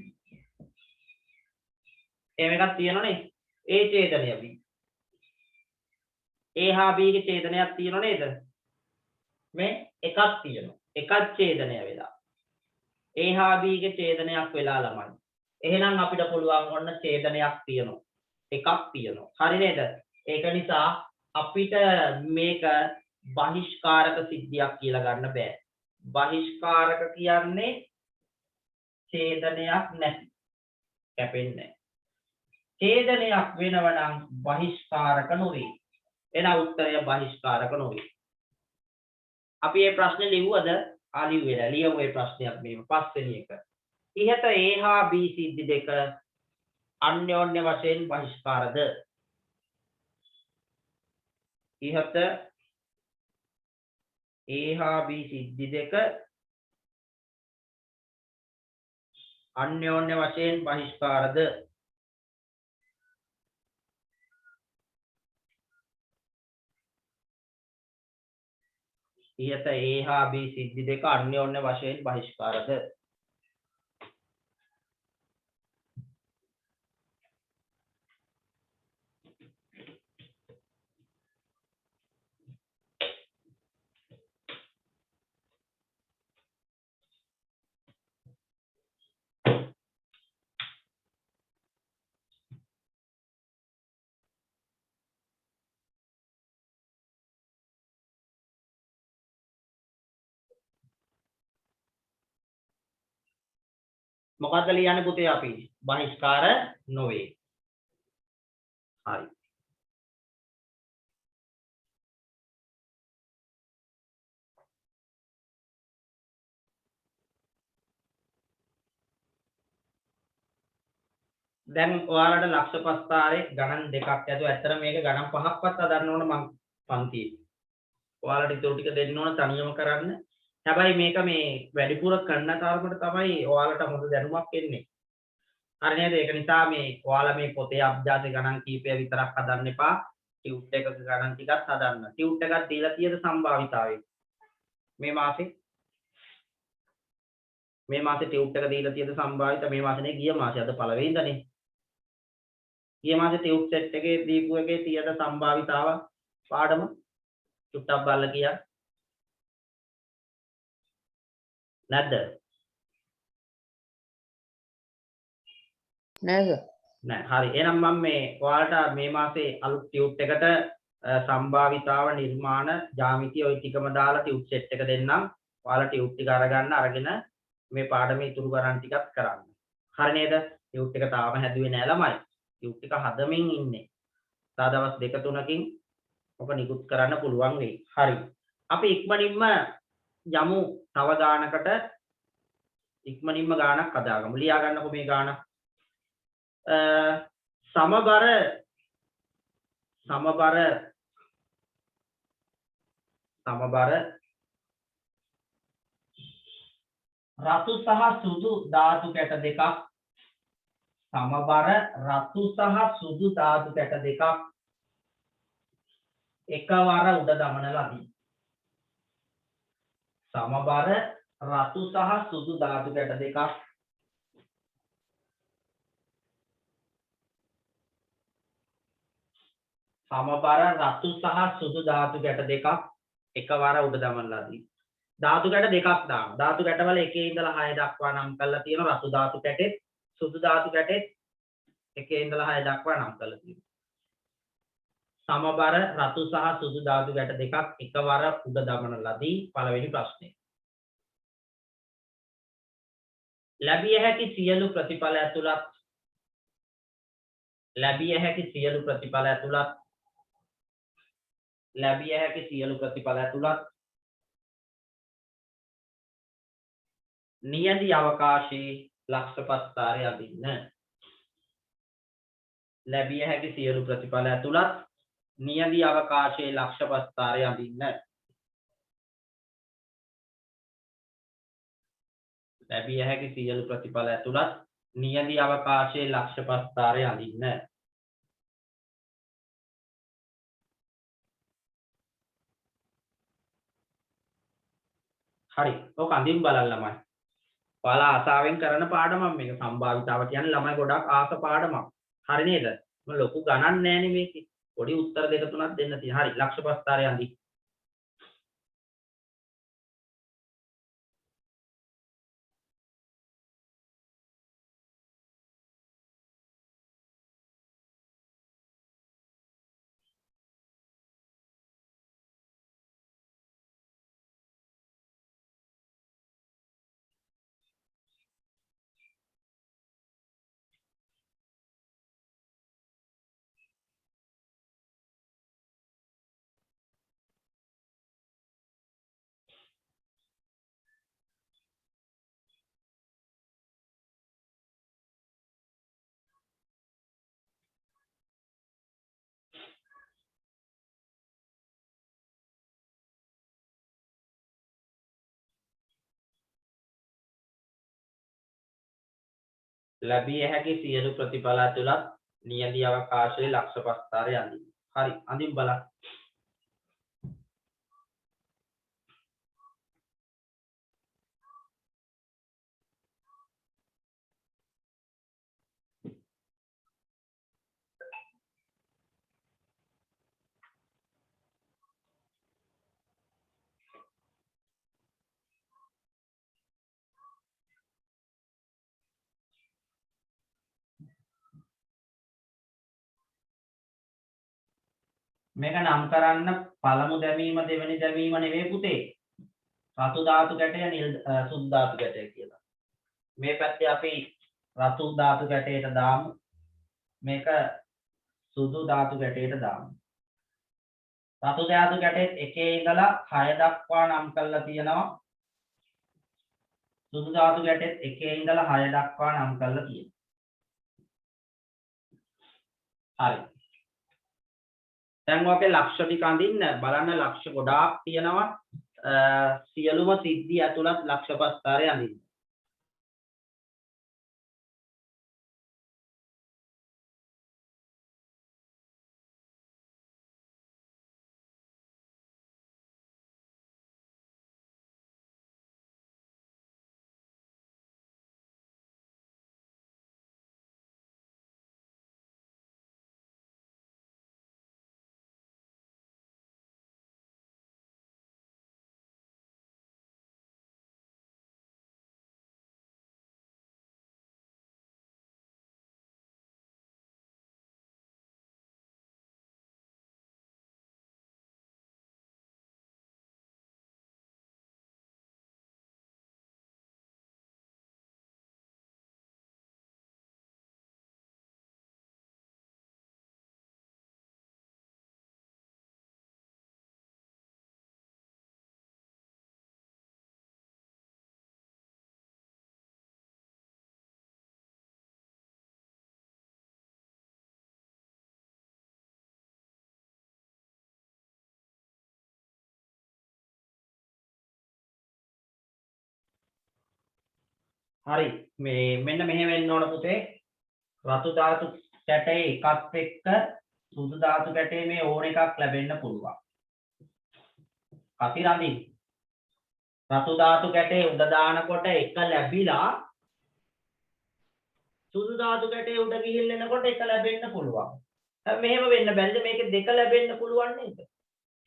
එහෙම එකක් තියෙනවනේ. A ඡේදනය B. A හා B ගේ ඡේදනයක් තියෙනව නේද? මේ එකක් තියෙනවා. එකක් ඡේදනය වෙලා. A හා B ගේ ඡේදනයක් වෙලා ළමයි. එහෙනම් අපිට පුළුවන් ඔන්න ඡේදනයක් තියෙනවා. එකක් තියෙනවා. හරි නේද? ඒක නිසා අපිට මේක බහිෂ්කාරක සිද්ධියක් කියලා ගන්න බෑ. බහිෂ්කාරක කියන්නේ ඡේදනයක් නැති. කැපෙන්නේ. ඡේදනයක් වෙනව නම් බහිෂ්කාරක නොවේ. එන උත්තරය බහිෂ්කාරක නොවේ. අපි මේ ප්‍රශ්නේ ලිව්වද? ලිව්වේ. ලියමු මේ ප්‍රශ්නයක් මේක පස්වෙනි එක. ඉහත A හා B සිද්ධි දෙක අන්‍යෝන්‍ය වශයෙන් බහිෂ්කාරද? ඉහත A හා B සිද්ධි දෙක අන්‍යෝන්‍ය වශයෙන් බහිෂ්කාරද? ඉහත A හා B සිද්ධි දෙක අන්‍යෝන්‍ය වශයෙන් බහිෂ්කාරද? මොකක්ද ලියන්නේ පුතේ අපි? බහිෂ්කාර නොවේ. හරි. දැන් ඔයාලට ලක්ෂ ප්‍රස්තාරයේ ගණන් දෙකක් ඇතුව ඇත්තට මේක ගණන් පහක්වත් හදන්න ඕන මම පන්තියේ. ඔයාලට ඉතුරු ටික දෙන්න ඕන තනියම කරන්න. හැබැයි මේක මේ වැඩිපුර කරන තරමට තමයි ඔයාලට හොඳ දැනුමක් එන්නේ. හරි නේද? ඒක නිසා මේ ඔයාලා මේ පොතේ අභ්‍යාස ගණන් කීපය විතරක් හදන්න එපා. ටියුට් එකක ගණන් ටිකක් හදන්න. ටියුට් එකක් දීලා තියෙද සම්භාවිතාවය. මේ මාසේ ටියුට් එක දීලා තියෙද සම්භාවිත මේ මාසේ නේ ගිය මාසේ අද පළවෙනිදනේ. ගිය මාසේ ටියුට් සෙට් එකේ දීපු එකේ තියෙද සම්භාවිතාව පාඩම චුට්ටක් බලලා කියන්න. නැද්ද? නේද? නෑ. හරි. එහෙනම් මම මේ ඔයාලට මේ මාසේ අලුත් ටියුට් එකට සම්භාවිතාව නිර්මාණ ජ්‍යාමිතිය ওই ටිකම දාලා ටියුට් සෙට් එක දෙන්නම්. ඔයාලා ටියුට් ටික අරගෙන මේ පාඩමේ ඉතුරු ගණන් ටිකක් කරන්න. හරි නේද? ටියුට් එක තාම හැදුවේ නෑ ළමයි. ටියුට් එක හදමින් ඉන්නේ. තා දවස් 2-3කින් ඔක නිකුත් කරන්න පුළුවන් වෙයි. හරි. අපි ඉක්මනින්ම යමු තව ගානකට. ඉක්මනින්ම ගානක් හදාගමු. ලියා ගන්නකො මේ ගාන. සමබර රතු සහ සුදු ධාතු කැට දෙකක්. සමබර රතු සහ සුදු ධාතු කැට දෙකක් එකවර උඩ දමන ලදී. සමබර රතු සහ සුදු ධාතු කැට දෙකක් සමබර රතු සහ සුදු ධාතු කැට දෙකක් එකවර උඩ දමන ලදී. ධාතු කැට දෙකක් දානවා. ධාතු කැටවල 1 ඉඳලා 6 දක්වා නම් කරලා තියෙනවා. රතු ධාතු කැටෙත් සුදු ධාතු කැටෙත් 1 ඉඳලා 6 දක්වා නම් කරලා තියෙනවා. සමබර රතු සහ සුදු ධාතු කැට දෙකක් එකවර උඩ දමන ලදී. පළවෙනි ප්‍රශ්නේ. ලැබිය හැකි සියලු ප්‍රතිඵල ඇතුළත් නියදි අවකාශයේ ලක්ෂපස්ථාරය අඳින්න. ලැබිය හැකි සියලු ප්‍රතිඵල ඇතුළත් නියදි අවකාශයේ ලක්ෂපස්ථාරය අඳින්න. ලැබිය හැකි සියලු ප්‍රතිඵල ඇතුළත් නියදි අවකාශයේ ලක්ෂපස්ථාරය අඳින්න. හරි. ඔක අඳින් බලන්න ළමයි. ඔයාලා ආසාවෙන් කරන පාඩමක් මේක. සම්භාවිතාව කියන්නේ ළමයි ගොඩක් ආස පාඩමක්. හරි නේද? මම ලොකු ගණන් නෑනේ මේකේ. පොඩි උත්තර දෙක තුනක් දෙන්න තියෙන. හරි. ලක්ෂපස්ථාරය අඳින්න. ලැබිය හැකි සියලු ප්‍රතිඵල ඇතුළත් නියදි අවකාශයේ ලක්ෂපස්ථාරය අඳින්න. හරි. අඳින් බලන්න. මේක නම් කරන්න පළමු දැමීම දෙවෙනි දැමීම නෙවෙයි පුතේ. රතු ධාතු කැටය සුදු ධාතු කැටය කියලා. මේ පැත්තේ අපි රතු ධාතු කැටයට දාමු. මේක සුදු ධාතු කැටයට දාමු. රතු ධාතු කැටෙත් 1 ඉඳලා 6 දක්වා නම් කරලා තියෙනවා. සුදු ධාතු කැටෙත් 1 ඉඳලා 6 දක්වා නම් කරලා තියෙනවා. හරි. දැන් ඔකේ ලක්ෂ ටික අඳින්න බලන්න ලක්ෂ ගොඩාක් තියෙනවා. සියලුම සිද්ධි ඇතුළත් ලක්ෂ පස්තරය අඳින්න. හරි මේ මෙන්න මෙහෙ වෙන්න ඕන පුතේ රතු ධාතු කැටේ එකත් එක්ක සුදු ධාතු කැටේ මේ ඕන එකක් ලැබෙන්න පුළුවන්. කති රඳින් රතු ධාතු කැටේ උඩ දානකොට එක ලැබිලා සුදු ධාතු කැටේ උඩ ගිහින් එනකොට එක ලැබෙන්න පුළුවන්. මෙහෙම වෙන්න බැරිද මේකේ දෙක ලැබෙන්න පුළුවන් නේද?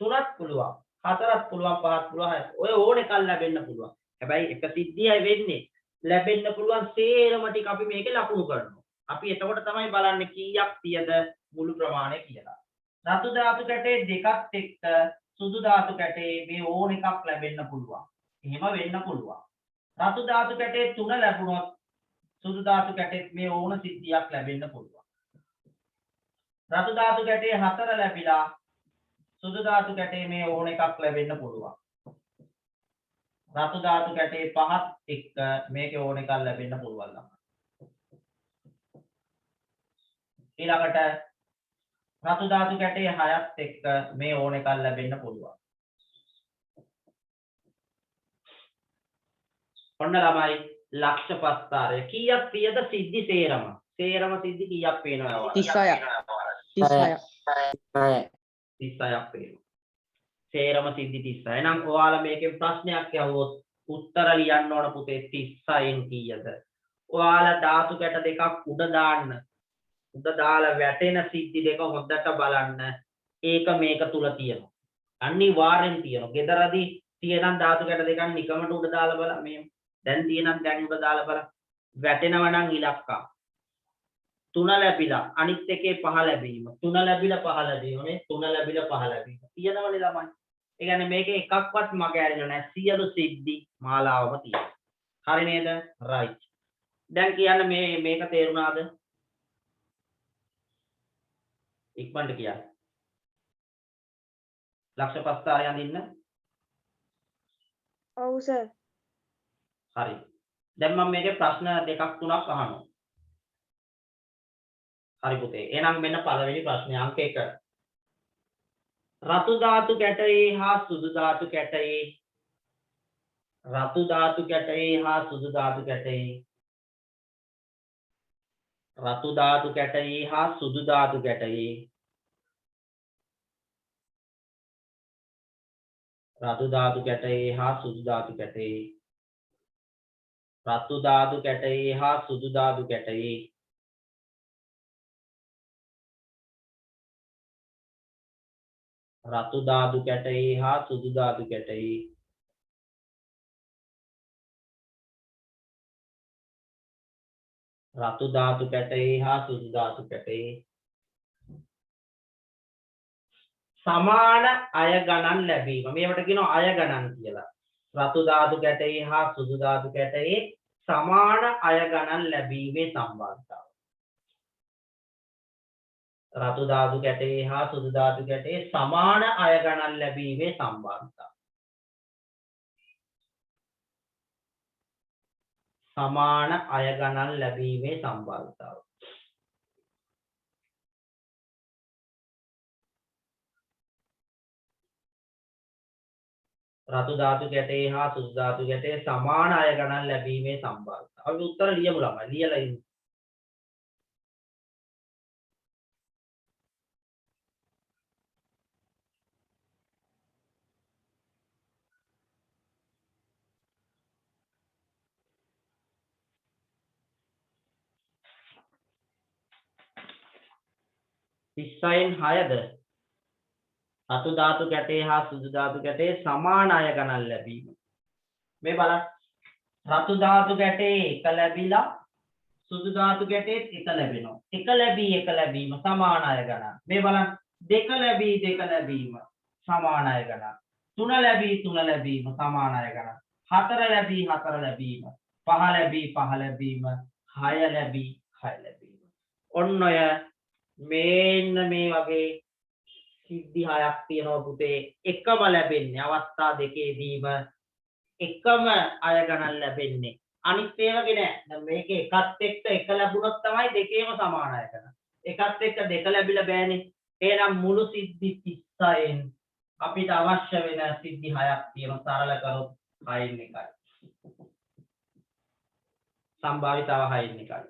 තුනක් පුළුවන්, හතරක් පුළුවන්, පහක් පුළුවන්. ඔය ඕන එකක් ලැබෙන්න පුළුවන්. හැබැයි එක සිද්ධියයි වෙන්නේ ලැබෙන්න පුළුවන් සේරම ටික අපි මේකේ ලකුණු කරනවා. අපි එතකොට තමයි බලන්නේ කීයක් තියද මුළු ප්‍රමාණය කියලා. රතු ධාතු කැටේ දෙකත් එක්ක සුදු ධාතු කැටේ මේ ඕන එකක් ලැබෙන්න පුළුවන්. එහෙම වෙන්න පුළුවන්. රතු ධාතු කැටේ 3 ලැබුණොත් සුදු ධාතු කැටේ මේ ඕන සිද්ධියක් ලැබෙන්න පුළුවන්. රතු ධාතු කැටේ 4 ලැබිලා සුදු ධාතු කැටේ මේ ඕන එකක් ලැබෙන්න පුළුවන්. රතු ධාතු කැටේ 5ත් එක්ක මේකේ ඕන එකක් ලැබෙන්න පුළුවන්. ඊළඟට රතු ධාතු කැටේ 6ත් එක්ක මේ ඕන එකක් ලැබෙන්න පුළුවන්. ඔන්න ළමයි ලක්ෂ පස්තරය කීයක් තියද සිද්ධි සේරම සිද්ධි කීයක් පේනවද? 36ක් පේනවා. සේරම සිද්ධි 36. එහෙනම් ඔයාලා මේකෙන් ප්‍රශ්නයක් අහුවොත් උත්තර ලියන්න ඕන පුතේ 36න් කීයද? ඔයාලා ධාතු කැට දෙකක් උඩ දාන්න. උඩ දාලා වැටෙන සිද්ධි දෙක හොඳට බලන්න. ඒක මේක තුල තියෙනවා. අනිවාර්යෙන් තියෙනවා. ගෙදරදී තියෙන ධාතු කැට දෙකක් නිකමට උඩ දාලා බලන්න මේ. දැන් තියෙනම් දැන් උඩ දාලා බලන්න. වැටෙනවා නම් ඉලක්කම් 3 ලැබිලා අනිත් එකේ 5 ලැබීම 3 ලැබිලා 5 ලැබීම නේ 3 ලැබිලා 5 ලැබීම තියෙනවනේ ළමයි. ඒ කියන්නේ මේකේ එකක්වත් මග ඇරිලා නැහැ. සියලු සිද්ධි මාලාවම තියෙනවා. හරි නේද? රයිට්. දැන් කියන්න මේක තේරුණාද? ඉක්මනට කියන්න. ලක්ෂ පස්තරය අඳින්න. ඔව් සර්. හරි. දැන් මම මේකේ ප්‍රශ්න දෙකක් තුනක් අහනවා. හරි පුතේ. එහෙනම් මෙන්න පළවෙනි ප්‍රශ්නේ අංක 1. රතු ධාතු කැටයේ හා සුදු ධාතු කැටයේ රතු ධාතු කැටයේ හා සුදු ධාතු කැටයේ රතු ධාතු කැටයේ හා සුදු ධාතු කැටයේ රතු ධාතු කැටයේ හා සුදු ධාතු කැටයේ රතු ධාතු කැටයේ හා සුදු ධාතු කැටයේ රතු ධාතු කැටයේ හා සුදු ධාතු කැටයේ රතු ධාතු කැටයේ හා සුදු ධාතු කැටයේ සමාන අය ගණන් ලැබීම. මේවට කියනවා අය ගණන් කියලා. රතු ධාතු කැටයේ හා සුදු ධාතු කැටයේ සමාන අය ගණන් ලැබීමේ සම්බන්ධතාව. රතු ධාතු කැටයේ හා සුදු ධාතු කැටයේ සමාන අය ගණන් ලැබීමේ සම්බන්ධතාව. සමාන අය ගණන් ලැබීමේ සම්බන්ධතාව. රතු ධාතු කැටේ හා සුදු ධාතු කැටේ සමාන අය ගණන් ලැබීමේ සම්භාවිතාව. අපි උත්තර ලියමු ළමයි. ලියලා ඉන්න. තිස්සයින් 6ද රතු ධාතු කැටේ හා සුදු ධාතු කැටේ සමාන අය ගණන් ලැබීම. මේ බලන්න. රතු ධාතු කැටේ එක ලැබිලා සුදු ධාතු කැටේත් එක ලැබෙනවා. එක ලැබීම සමාන අය ගණන්. මේ බලන්න. දෙක ලැබීම සමාන අය ගණන්. තුන ලැබීම සමාන අය ගණන්. හතර ලැබීම පහ ලැබීම හය ලැබීම. ඔන්න ඔය මේන්න මේ වගේ සිද්ධි හයක් තියෙනවා පුතේ. එකම ලැබෙන්නේ අවස්ථා දෙකේදීම එකම අය ගණන් ලැබෙන්නේ. අනිත් ඒවාගේ නෑ. දැන් මේකේ එකත් එක්ක එක ලැබුණොත් තමයි දෙකේම සමාන අය ගණන්. එකත් එක්ක දෙක ලැබිලා බෑනේ. එහෙනම් මුළු සිද්ධි 36න් අපිට අවශ්‍ය වෙන සිද්ධි හයක් තියෙනවා. සරල කරොත් 6න් එකයි. සම්භාවිතාව 6න් එකයි.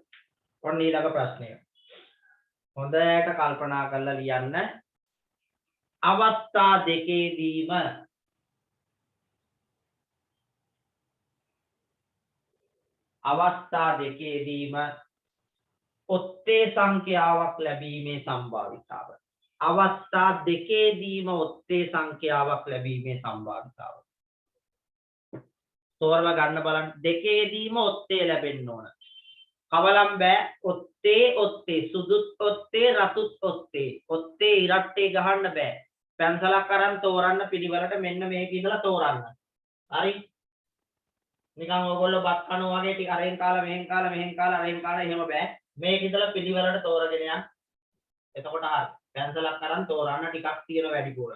ඔන්න ඊළඟ ප්‍රශ්නය. හොඳට කල්පනා කරලා ලියන්න. අවස්ථා දෙකේදීම ඔත්තේ සංඛ්‍යාවක් ලැබීමේ සම්භාවිතාව. අවස්ථා දෙකේදීම ඔත්තේ සංඛ්‍යාවක් ලැබීමේ සම්භාවිතාව. තෝරව ගන්න බලන්න. දෙකේදීම ඔත්තේ ලැබෙන්න ඕන. කවලම් බෑ. ඔත්තේ සුදුත් ඔත්තේ රතුත් ඔත්තේ ඉරට්ටේ ගහන්න බෑ. පැන්සලක් අරන් තෝරන්න පිළිවෙලට මෙන්න මේක ඉඳලා තෝරන්න. හරි? නිකන් ඔයගොල්ලෝ බත් කනවා වගේ ටික අරෙන් කාලා මෙහෙන් කාලා අරෙන් කාලා එහෙම බෑ. මේක ඉඳලා පිළිවෙලට තෝරගෙන යන්න. එතකොට හරි. පැන්සලක් අරන් තෝරන්න ටිකක් තියෙන වැඩිපුර.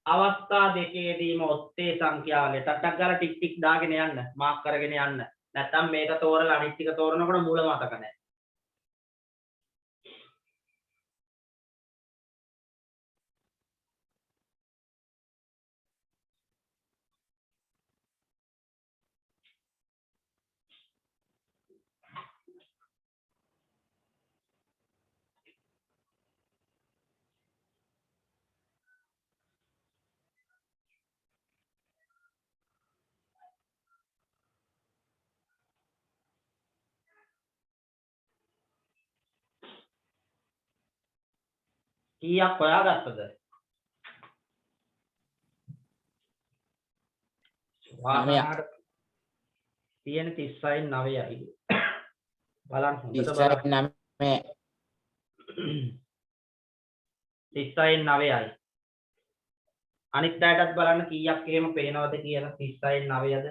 අවස්ථා දෙකේදීම ඔත්තේ සංඛ්‍යාවල ටටක් ගාලා ටික් ටික් දාගෙන යන්න. මාක් කරගෙන යන්න. නැත්තම් මේක තෝරලා අනිත් ටික තෝරනකොට මුල මතක නැහැ. කීයක් හොයාගත්තද? වාහනට තියෙන 30යි 9යි. බලන්න හොඳට බලන්න. 30යි 9යි. අනිත් පැයටත් බලන්න කීයක් එහෙම පේනවද කියලා. 30යි 9ද?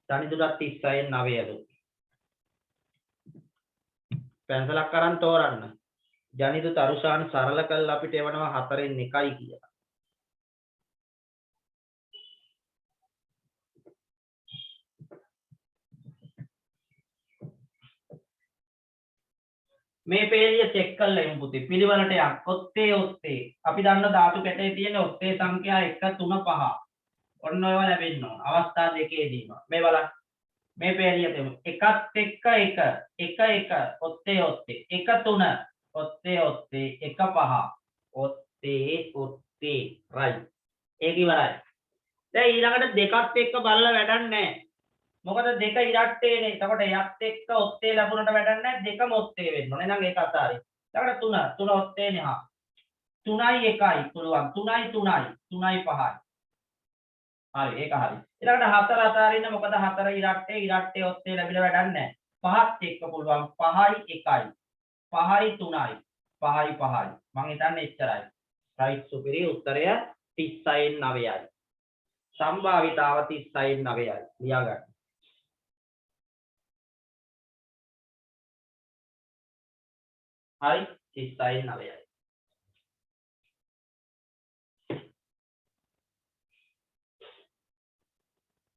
තනිදුරත් 30යි 9ද? පැන්සලක් අරන් තෝරන්න. ජනිත තරුෂාන් සරල කළා අපිට එවනවා 4න් 1යි කියලා. මේ පේලිය චෙක් කරලා ඉමු පුතේ. පිළිවෙලට යන්න. ඔත්තේ අපි දන්න ධාතු කැටේ තියෙන ඔත්තේ සංඛ්‍යා 1 3 5. ඔන්න ඔයවා ලැබෙන්න ඕන. අවස්ථා දෙකේදීම. මේ බලන්න. මේ පේලිය දෙමු. එකත් එක්ක 1 ඔත්තේ 1 3 ඔත්තේ 1 5 ඔත්තේ right. ඒක ඉවරයි. දැන් ඊළඟට දෙකත් එක්ක බලලා වැඩක් නැහැ. මොකද දෙක ඉරට්ටේනේ. එතකොට එයත් එක්ක ඔත්තේ ලැබුණට වැඩක් නැහැ. දෙකම ඔත්තේ වෙන්න ඕනේ. එහෙනම් ඒක අතාරින්. ඊළඟට 3 ඔත්තේනේ හා. 3යි 1යි පුළුවන්. 3යි 5යි. හරි ඒක හරි. ඊළඟට 4 අතාරින්න. මොකද 4 ඉරට්ටේ ඔත්තේ ලැබිලා වැඩක් නැහැ. 5ත් එක්ක පුළුවන්. 5යි 1යි. 5යි 3යි 5යි 5යි මම හිතන්නේ එච්චරයි. right සුපිරි උත්තරය 30යින් 9යි. සම්භාවිතාව 30යින් 9යි. ලියා ගන්න. හරි 30යින් 9යි.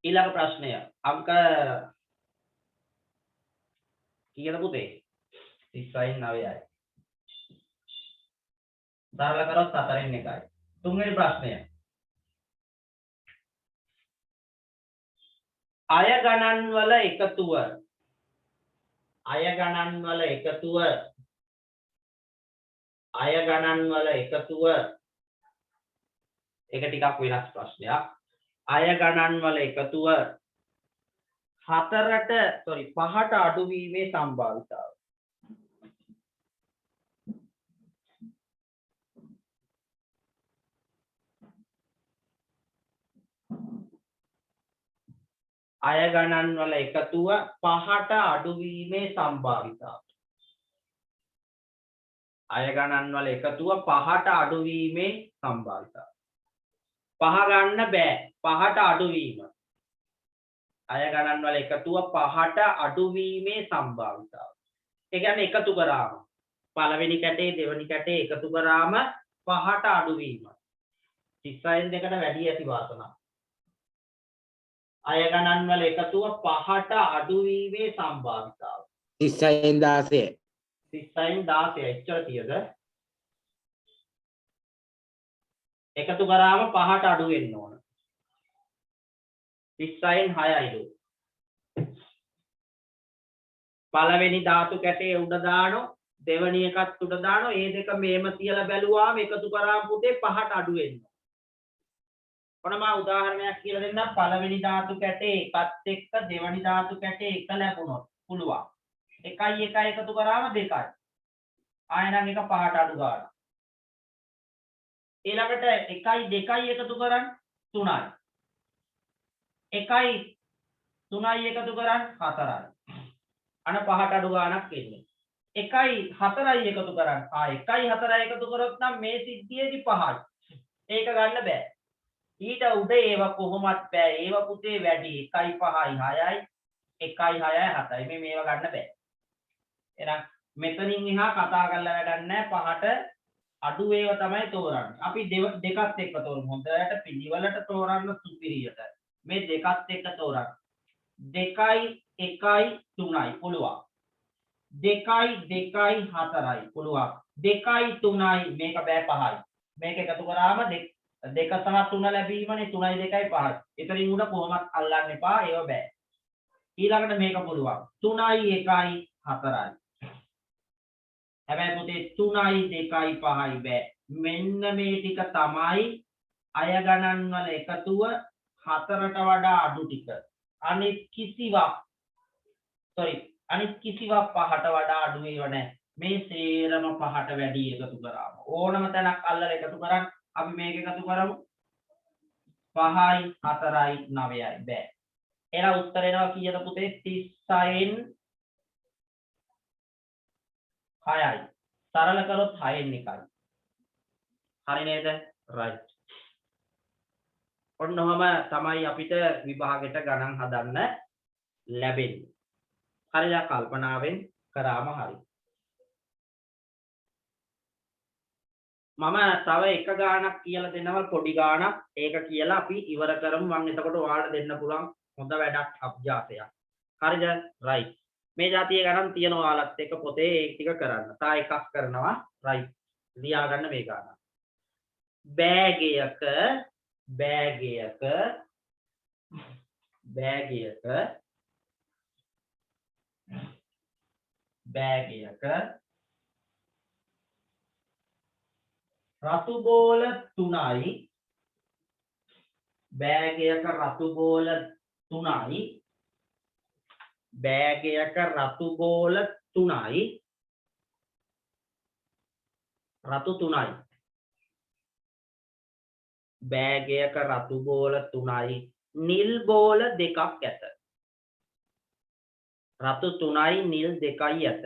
ඊළඟ ප්‍රශ්නය අංක කීයද පුතේ? 30යින් 9යි. සරල කරොත් 4න් 1යි. තුන්වෙනි ප්‍රශ්නය. අය ගණන් වල එකතුව අය ගණන් වල එකතුව අය ගණන් වල එකතුව ඒක ටිකක් වෙනස් ප්‍රශ්නයක්. අය ගණන් වල එකතුව 5ට අඩු වීමේ සම්භාවිතාව. අය ගණන් වල එකතුව 5ට අඩු වීමේ සම්භාවිතාව. අය ගණන් වල එකතුව 5ට අඩු වීමේ සම්භාවිතාව. 5 ගන්න බෑ 5ට අඩු වීම. අය ගණන් වල එකතුව 5ට අඩු වීමේ සම්භාවිතාව. ඒ කියන්නේ එකතු කරාම පළවෙනි කැටේ දෙවෙනි කැටේ එකතු කරාම 5ට අඩු වීම. 36න් දෙකට වැඩි ඇති වාසනාව. අය ගණන් වල එකතුව 5ට අඩු වීමේ සම්භාවිතාව. 36න් 16. 36න් 16 එච්චර තියද? එකතු කරාම 5ට අඩු වෙන්න ඕන. 36න් 6යිලු. පළවෙනි ධාතු කැටේ උඩ දානෝ දෙවෙනි එකත් උඩ දානෝ ඒ දෙක මේම තියලා බැලුවාම එකතු කරාම පුතේ 5ට අඩු වෙන්න. ඔන්න මම උදාහරණයක් කියලා දෙන්නම්. පළවෙනි ධාතු කැටේ එකත් එක්ක දෙවෙනි ධාතු කැටේ එක ලැබුණොත් පුළුවන්. 1 1 එකතු කරාම 2යි. ආයෙනම් එක 5ට අඩු ගන්න. ඊළඟට 1 2 එකතු කරන් 3යි. 1 3යි එකතු කරන් 4යි. අන 5ට අඩු ගාණක් එන්නේ. 1 4යි එකතු කරන් 1 4යි එකතු කරොත් නම් මේ සිද්ධියේදී 5යි. ඒක ගන්න බෑ. ඊට උඩ ඒව කොහොමත් බෑ. ඒව පුතේ වැඩි 1 5යි 6යි 1 6යි 7යි. මේව ගන්න බෑ. එහෙනම් මෙතනින් එහා කතා කරලා වැඩක් නැහැ. 5ට අඩු ඒව තමයි තෝරන්නේ. අපි දෙකත් එක්ක තෝරමු. හොඳට පිළිවෙලට තෝරන්න සුපිරියට. මේ දෙකත් එක්ක තෝරන්න. 2යි 1යි 3යි පුළුවන්. 2යි 2යි 4යි පුළුවන්. 2යි 3යි මේක බෑ 5යි. මේක එකතු කරාම 2 සහ 3 ලැබීමනේ 3යි 2යි 5යි. එතනින් උඩ කොහොමත් අල්ලන්න එපා. ඒව බෑ. ඊළඟට මේක පුළුවන්. 3යි 1යි 4යි. හැබැයි පුතේ 3යි 2යි 5යි බෑ. මෙන්න මේ ටික තමයි අය ගණන් වල එකතුව 4ට වඩා අඩු ටික. අනිත් කිසිවක් 5ට වඩා අඩු ඒව නැහැ. මේ සේරම 5ට වැඩි එකතු කරාම ඕනම තැනක් අල්ලලා එකතු කරන් අපි මේක එකතු කරමු. 5යි 4යි 9යි බෑ. එහෙනම් උත්තර එනවා කීයද පුතේ? 36න් 6යි. සරල කරොත් 6න් 1යි. හරි නේද? right. ඔන්න ඔහම තමයි අපිට විභාගෙට ගණන් හදන්න ලැබෙන්නේ. හරිද? කල්පනාවෙන් කරාම හරි. මම තව එක ගානක් කියලා දෙනවා පොඩි ගානක්. ඒක කියලා අපි ඉවර කරමු. මම එතකොට ඔයාලට දෙන්න පුළුවන් හොඳ වැඩක් අභ්‍යාසයක්. හරිද? right. මේ જાතිය ගණන් තියෙනවා ඔයාලත් එක්ක පොතේ ඒක ටික කරන්න. තා එකක් කරනවා. right. ලියා ගන්න මේ ගාන. බෑගයක රතු බෝල 3යි බෑගයක රතු බෝල 3යි බෑගයක රතු බෝල 3යි රතු 3යි බෑගයක රතු බෝල 3යි නිල් බෝල 2ක් ඇත. රතු 3යි නිල් 2යි ඇත.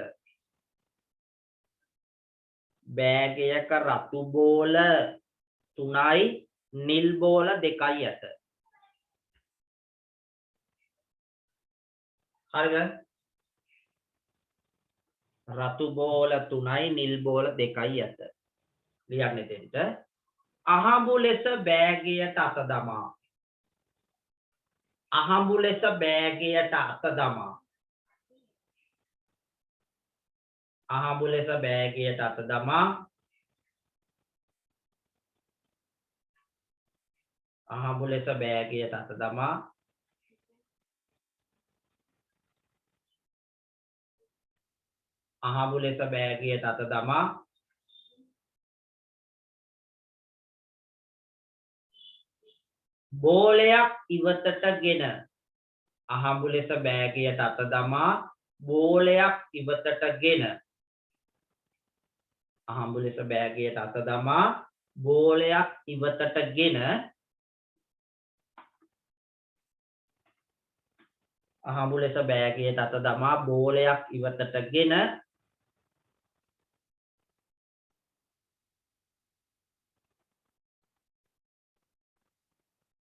බෑගයක රතු බෝල 3යි නිල් බෝල 2යි ඇත. හරිද? රතු බෝල 3යි නිල් බෝල 2යි ඇත. ලියන්න දෙන්න. අහඹු ලෙස බෑගයට අත දමා. අහඹු ලෙස බෑගයට අත දමා. අහඹු ලෙස බෑගයට අත දමා අහඹු ලෙස බෑගයට අත දමා අහඹු ලෙස බෑගයට අත දමා බෝලයක් ඉවතටගෙන අහඹු ලෙස බෑගයට අත දමා බෝලයක් ඉවතටගෙන අහඹු ලෙස බෑගයට අත දමා බෝලයක් ඉවතටගෙන අහඹු ලෙස බෑගයට අත දමා බෝලයක් ඉවතටගෙන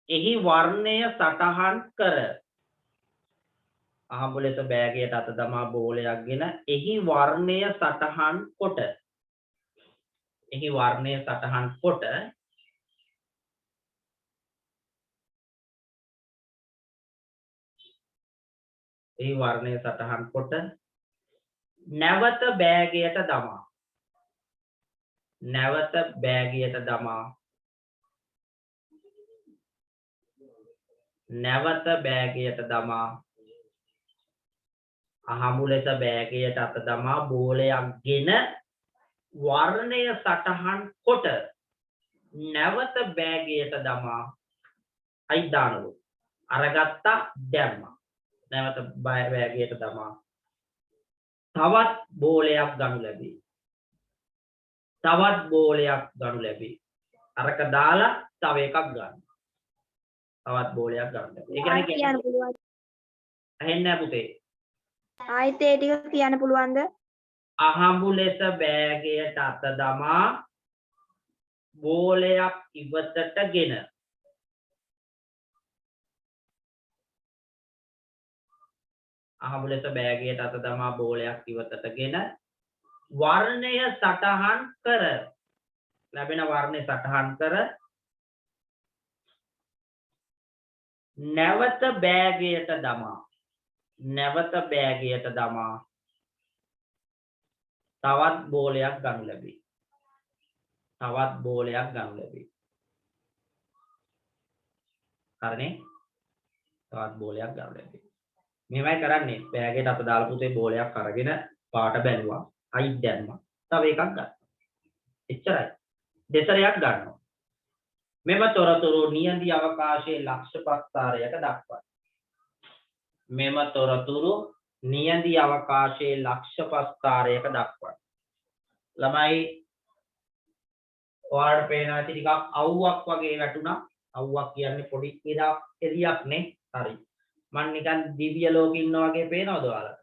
එහි වර්ණය සටහන් කර අහඹු ලෙස බෑගයට අත දමා බෝලයක්ගෙන එහි වර්ණය සටහන් කොට එහි වර්ණය සටහන් කොට එහි වර්ණය සටහන් කොට නැවත බෑගයට දමා නැවත බෑගයට දමා නැවත බෑගයට දමා අහඹු ලෙස බෑගයට අත දමා බෝලයක්ගෙන වර්ණය සටහන් කොට නැවත බෑගයට දමා අයිදානලු අරගත්තා දැම්මා නැවත බෑගයට දමා තවත් බෝලයක් ගනු ලැබේ තවත් බෝලයක් ගනු ලැබේ අරක දාලා තව එකක් ගන්න තවත් බෝලයක් ගන්න ලැබේ ඒ කියන්නේ කියන්න පුළුවන්. ඇහෙන්නේ නැහැ පුතේ ආයෙත් ඒ ටික කියන්න පුළුවන්ද? අහඹු ලෙස බෑගයට අත දමා බෝලයක් ඉවතටගෙන අහඹු ලෙස බෑගයට අත දමා බෝලයක් ඉවතටගෙන වර්ණය සටහන් කර ලැබෙන වර්ණය සටහන් කර නැවත බෑගයට දමා නැවත බෑගයට දමා තවත් බෝලයක් ගනු ලැබේ තවත් බෝලයක් ගනු ලැබේ හරිනේ තවත් බෝලයක් ගනු ලැබේ මෙහෙමයි කරන්නේ බෑගයට අත දාලා පුතේ බෝලයක් අරගෙන පාට බැලුවා අයිත් දැම්මා තව එකක් ගන්න එච්චරයි දෙතරයක් ගන්නවා මෙම තොරතුරු නියඳි අවකාශයේ ලක්ෂ ප්‍රස්ථාරයක දක්වයි මෙම තොරතුරු නියඳි අවකාශයේ ලක්ෂ ප්‍රස්ථාරයක දක්වයි ළමයි ඔයාලට පේනවා ඇති ටිකක් අවුවක් වගේ වැටුණා අවුවක් කියන්නේ පොඩි එළියක් නේ හරි මම නිකන් දිව්‍ය ලෝකෙ ඉන්නා වගේ පේනවද ඔයාලට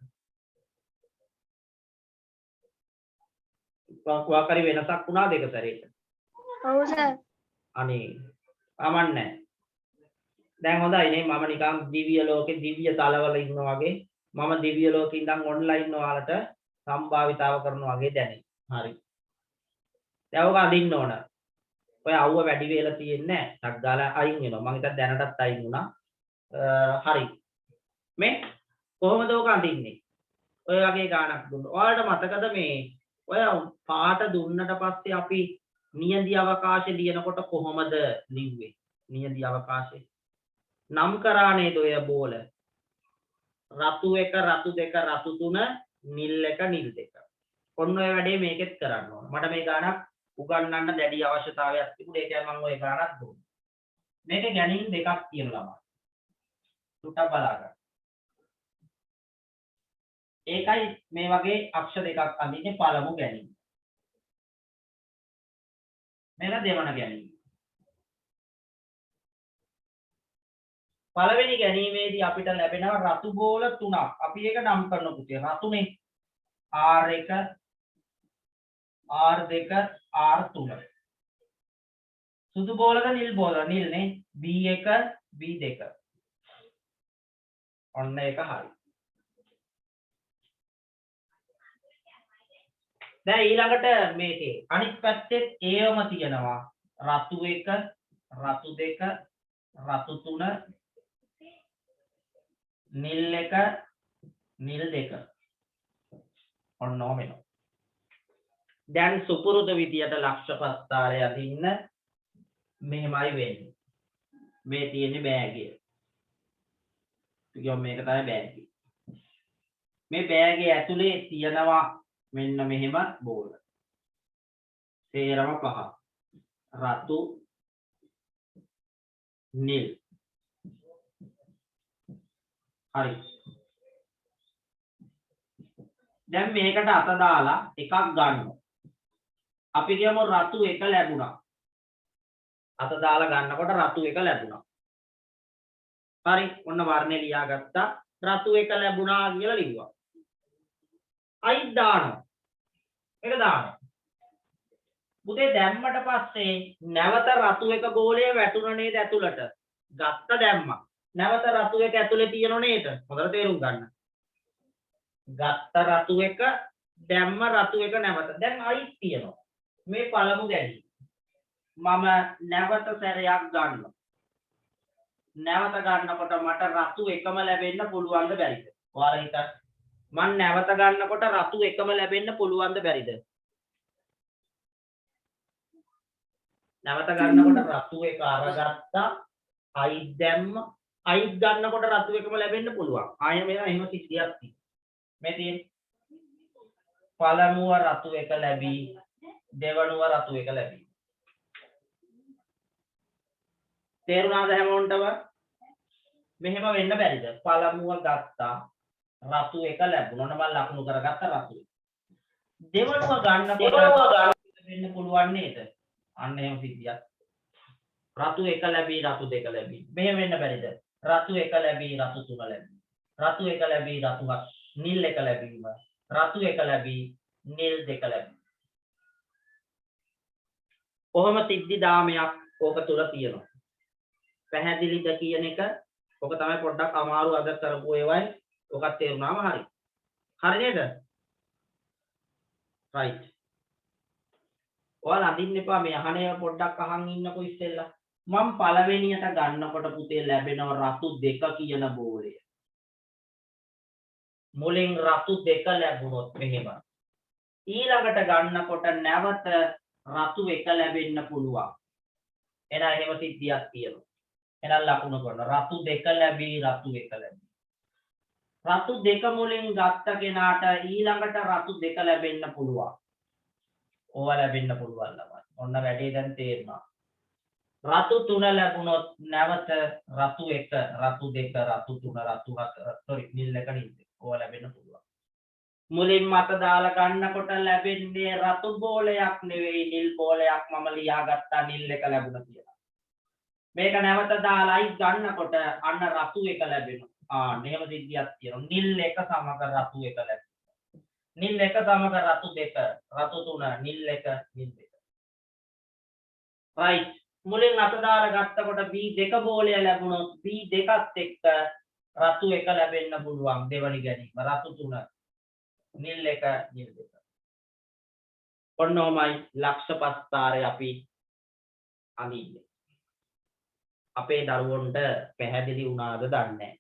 වාකරි වෙනසක් වුණා දෙක සැරේට ඔව් සර්. අනේ අමන්නේ දැන් හොඳයි නේ මම නිකන් දිව්‍ය ලෝකේ දිව්‍ය තලවල ඉන්නා වගේ මම දිව්‍ය ලෝකෙ ඉඳන් ඔන්ලයින් ඔයාලට සම්භාවිතාව කරනවා වගේ දැනේ හරි දැන් ඔක අදින්න ඕන ඔය අවුව වැඩි වෙලා තියෙන්නේ නැහැ ටක් ගාලා අයින් වෙනවා මම හිතා දැනටත් අයින් වුණා හරි මේ කොහොමද ඔක අදින්නේ ඔය වගේ ගානක් දුන්නා ඔයාලට මතකද මේ ඔය පාට දුන්නට පස්සේ අපි නියඳි අවකාශය ලියනකොට කොහොමද ලිව්වේ නියඳි අවකාශය නම් කරා නේද ඔය බෝල රතු 1 රතු 2 රතු 3 නිල් 1 නිල් 2 ඔන්න ඔය වැඩේ මේකෙත් කරන්න ඕන මට මේ ගානක් උගන්වන්න දැඩි අවශ්‍යතාවයක් තිබුණේ ඒ කියන්නේ මම ඔය ගානක් දුන්නා මේකේ ගැණීම් දෙකක් තියෙනවා ළමයි සුට්ටක් බලාගන්න ඒකයි මේ වගේ අක්ෂර දෙකක් අඳින්නේ පළමු ගැණීම මේක දෙවන ගැනීම. පළවෙනි ගැනීමේදී අපිට ලැබෙනවා රතු බෝල 3ක්. අපි ඒක නම් කරන පුතේ. රතුනේ R1 R2 R3. සුදු බෝලක නිල් බෝල නිල් නේ B1 B2. ඔන්න ඒක හරි. දැන් ඊළඟට මේකේ අනිත් පැත්තේ ඒවම තියෙනවා රතු 1 රතු 2 රතු 3 නිල් 1 නිල් 2 ඔන්න ඔමෙන්න දැන් සුපුරුදු විදියට ලක්ෂ ප්‍රස්ථාරය අදින්න මෙහෙමයි වෙන්නේ මේ තියෙන්නේ බෑගය. කියමු මේක තමයි බෑගය. මේ බෑගය ඇතුලේ තියෙනවා මෙන්න මෙහෙම බෝල. තේරම පහ. රතු නිල්. හරි. දැන් මේකට අත දාලා එකක් ගන්නවා. අපි කියමු රතු එක ලැබුණා. අත දාලා ගන්නකොට රතු එක ලැබුණා. හරි. ඔන්න වර්ණේ ලියාගත්තා. රතු එක ලැබුණා කියලා ලිව්වා. අයිත් දානවා. ඒක දානවා. පුතේ දැම්මට පස්සේ නැවත රතු එක ගෝලය වැටුණ නේද ඇතුළට? ගත්ත දැම්මා. නැවත රතු එක ඇතුලේ තියෙනව නේද? හොඳට තේරුම් ගන්න. ගත්ත රතු එක දැම්ම රතු එක නැවත. දැන් අයිත් තියෙනවා. මේ පළමු ගැනීම. මම නැවත සැරයක් ගන්නවා. නැවත ගන්නකොට මට රතු එකම ලැබෙන්න පුළුවන්ද බැරිද? ඔයාලා හිතන්න. මම නැවත ගන්නකොට රතු එකම ලැබෙන්න පුළුවන්ද බැරිද? නැවත ගන්නකොට රතු එක අරගත්තා. අයිත් දැම්ම. අයිත් ගන්නකොට රතු එකම ලැබෙන්න පුළුවන්. ආයෙ මේවා එහෙම සිද්ධියක් තියෙනවා. මේ තියෙන්නේ පළමුව රතු එක ලැබී දෙවනුව රතු එක ලැබී. තේරුණාද හැමෝටම? මෙහෙම වෙන්න බැරිද? පළමුව ගත්තා රතු එක ලැබුණා. මම ලකුණු කරගත්ත රතු එක. දෙවනුව ගන්නකොට වෙන්න පුළුවන් නේද? අන්න එහෙම සිද්ධියක්. රතු එක ලැබී රතු දෙක ලැබී. මෙහෙම වෙන්න බැරිද? රතු එක ලැබී රතු තුන ලැබී. රතු එක ලැබී රතු නිල් එක ලැබීම. රතු එක ලැබී නිල් දෙක ලැබී. කොහොම සිද්ධි දාමයක් ඕක තුල තියෙනවා. පැහැදිලිද කියන එක ඕක තමයි පොඩ්ඩක් අමාරු අද කරපු ඒවයි. ඕකත් තේරුණාම හරි. හරි නේද? right. ඔයාලා අදින්න එපා මේ අහනේ පොඩ්ඩක් අහන් ඉන්නකෝ ඉස්සෙල්ලා. මම පළවෙනියට ගන්නකොට පුතේ ලැබෙනව රතු දෙක කියන බෝලය. මුලින් රතු දෙක ලැබුණොත් මෙහෙම. ඊළඟට ගන්නකොට නැවත රතු එක ලැබෙන්න පුළුවන්. එහෙනම් එහෙම සිද්ධියක් තියෙනවා. එහෙනම් ලකුණු කරන රතු දෙක ලැබී රතු එක ලැබී. රතු දෙක මුලින් ගත්ත කෙනාට ඊළඟට රතු දෙක ලැබෙන්න පුළුවන්. ඕවා ලැබෙන්න පුළුවන් ළමයි. ඔන්න වැඩේ දැන් තේරුණා. රතු තුන ලැබුණොත් නැවත රතු එක රතු දෙක රතු තුන රතු හතර sorry නිල් එක නිල් දෙක ඕවා ලැබෙන්න පුළුවන්. මුලින් මත දාලා ගන්නකොට ලැබෙන්නේ රතු බෝලයක් නෙවෙයි නිල් බෝලයක්. මම ලියාගත්තා නිල් එක ලැබුණා කියලා. මේක නැවත දාලායි ගන්නකොට අන්න රතු එක ලැබෙනවා. මෙහෙම සිද්ධියක් තියෙනවා. නිල් එක සමග රතු එක ලැබෙනවා. නිල් එක සමග රතු දෙක රතු තුන නිල් එක නිල් දෙක. right. මුලින් අත දාලා ගත්තකොට B2 බෝලය ලැබුණොත් B2ත් එක්ක රතු එක ලැබෙන්න පුළුවන් දෙවනි ගැනීම. රතු තුන නිල් එක නිල් දෙක. ඔන්නෝමයි ලක්ෂ පස්තාරේ අපි අඳින්නේ. අපේ දරුවන්ට පැහැදිලි වුණාද දන්නේ නැහැ.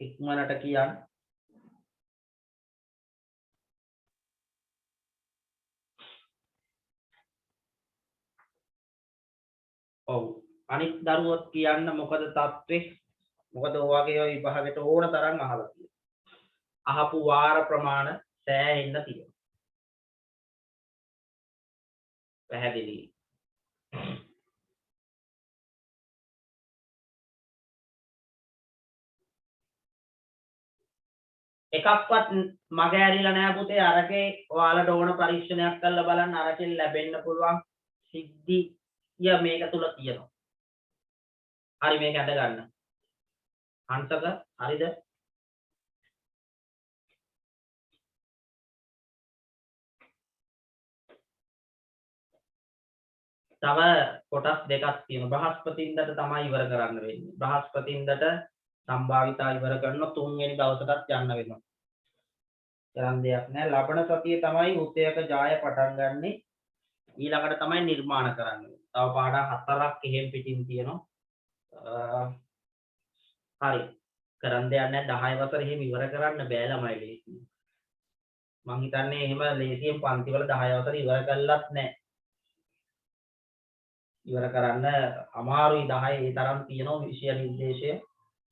ඉක්මනට කියන්න. ඔව් අනිත් දරුවොත් කියන්න මොකද තත්ත්වේ? මොකද ඔයගේ ඔය විභාගෙට ඕන තරම් අහලා තියෙනවා. අහපු වාර ප්‍රමාණ සෑහෙන්න තියෙනවා. පැහැදිලි. එකක්වත් මග ඇරිලා නැහැ පුතේ. අරකේ ඔයාලට ඕන පරීක්ෂණයක් කරලා බලන්න. අරකෙන් ලැබෙන්න පුළුවන් සිද්ධිය මේක තුල තියෙනවා. හරි මේක අඳ ගන්න. හංසක හරිද? තව කොටස් දෙකක් තියෙනවා. බ්‍රහස්පතින්දට තමයි ඉවර කරන්න වෙන්නේ. බ්‍රහස්පතින්දට සම්භාවිතා ඉවර කරන තුන්වෙනි දවසටත් යන්න වෙනවා. තරම් දෙයක් නෑ. ලබන සතියේ තමයි උත්යක ජාය පටන් ගන්නෙ. ඊළඟට තමයි නිර්මාණ කරන්නේ. තව පාඩම් 4ක් එහෙම් පිටින් තියෙනවා. හරි. කරන්න දෙයක් නෑ. 10 වසර එහෙම ඉවර කරන්න බෑ ළමයි ලේසි. මං හිතන්නේ එහෙම ලේසියෙන් පන්තිවල 10 වසර ඉවර කළත් නෑ. ඉවර කරන්න අමාරුයි 10 ඒ තරම් තියෙනවා විෂය නිර්දේශය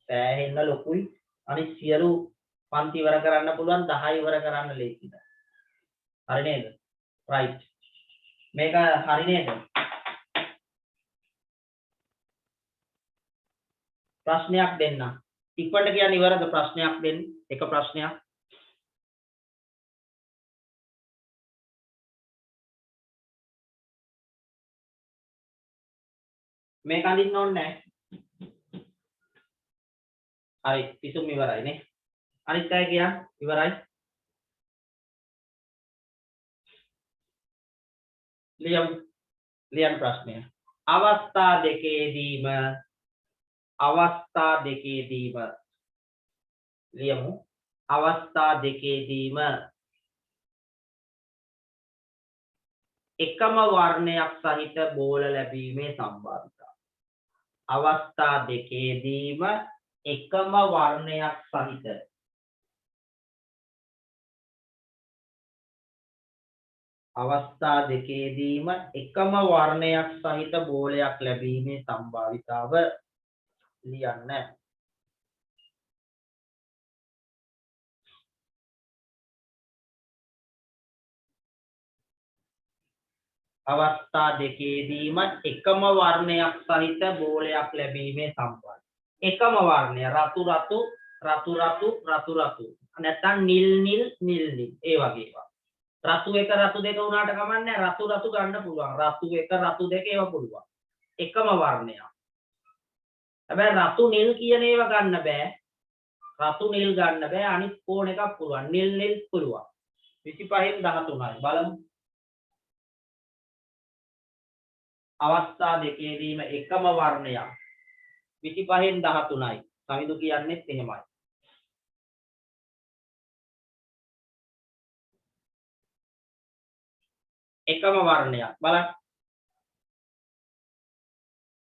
සෑහෙන්න ලොකුයි අනිත් සියලු පන්ති ඉවර කරන්න පුළුවන් 10 ඉවර කරන්න ලේසියි හරි නේද right මේක හරි නේද ප්‍රශ්නයක් දෙන්න ඉක්මනට කියන්නේ ඉවරද ප්‍රශ්නයක් දෙන්න එක ප්‍රශ්නයක් මේක අඳින්න ඕනේ නැහැ හරි පිසුම් ඉවරයි නේ අනිත් අය කියන්න ඉවරයි ලියන් ප්‍රශ්නය අවස්ථා දෙකේදීම ලියමු අවස්ථා දෙකේදීම එකම වර්ණයක් සහිත බෝල ලැබීමේ සම්භාවිතාව අවස්ථා දෙකේදීම එකම වර්ණයක් සහිත අවස්ථා දෙකේදීම එකම වර්ණයක් සහිත බෝලයක් ලැබීමේ සම්භාවිතාව ලියන්න අවස්ථා දෙකේදීම එකම වර්ණයක් සහිත බෝලයක් ලැබීමේ සම්භාවිතාව එකම වර්ණය රතු නැත්නම් නිල් ඒ වගේ ඒවා රතු එක රතු දෙක උනාට කමන්නේ රතු ගන්න පුළුවන් රතු එක රතු දෙක ඒවා පුළුවන් එකම වර්ණයක් හැබැයි රතු නිල් කියන ඒවා ගන්න බෑ රතු නිල් ගන්න බෑ අනිත් කෝණ එකක් පුළුවන් නිල් පුළුවන් 25න් 13යි බලමු අවස්ථා දෙකේදීම එකම වර්ණයක් 25න් 13යි සමිදු කියන්නේත් එහෙමයි එකම වර්ණයක් බලන්න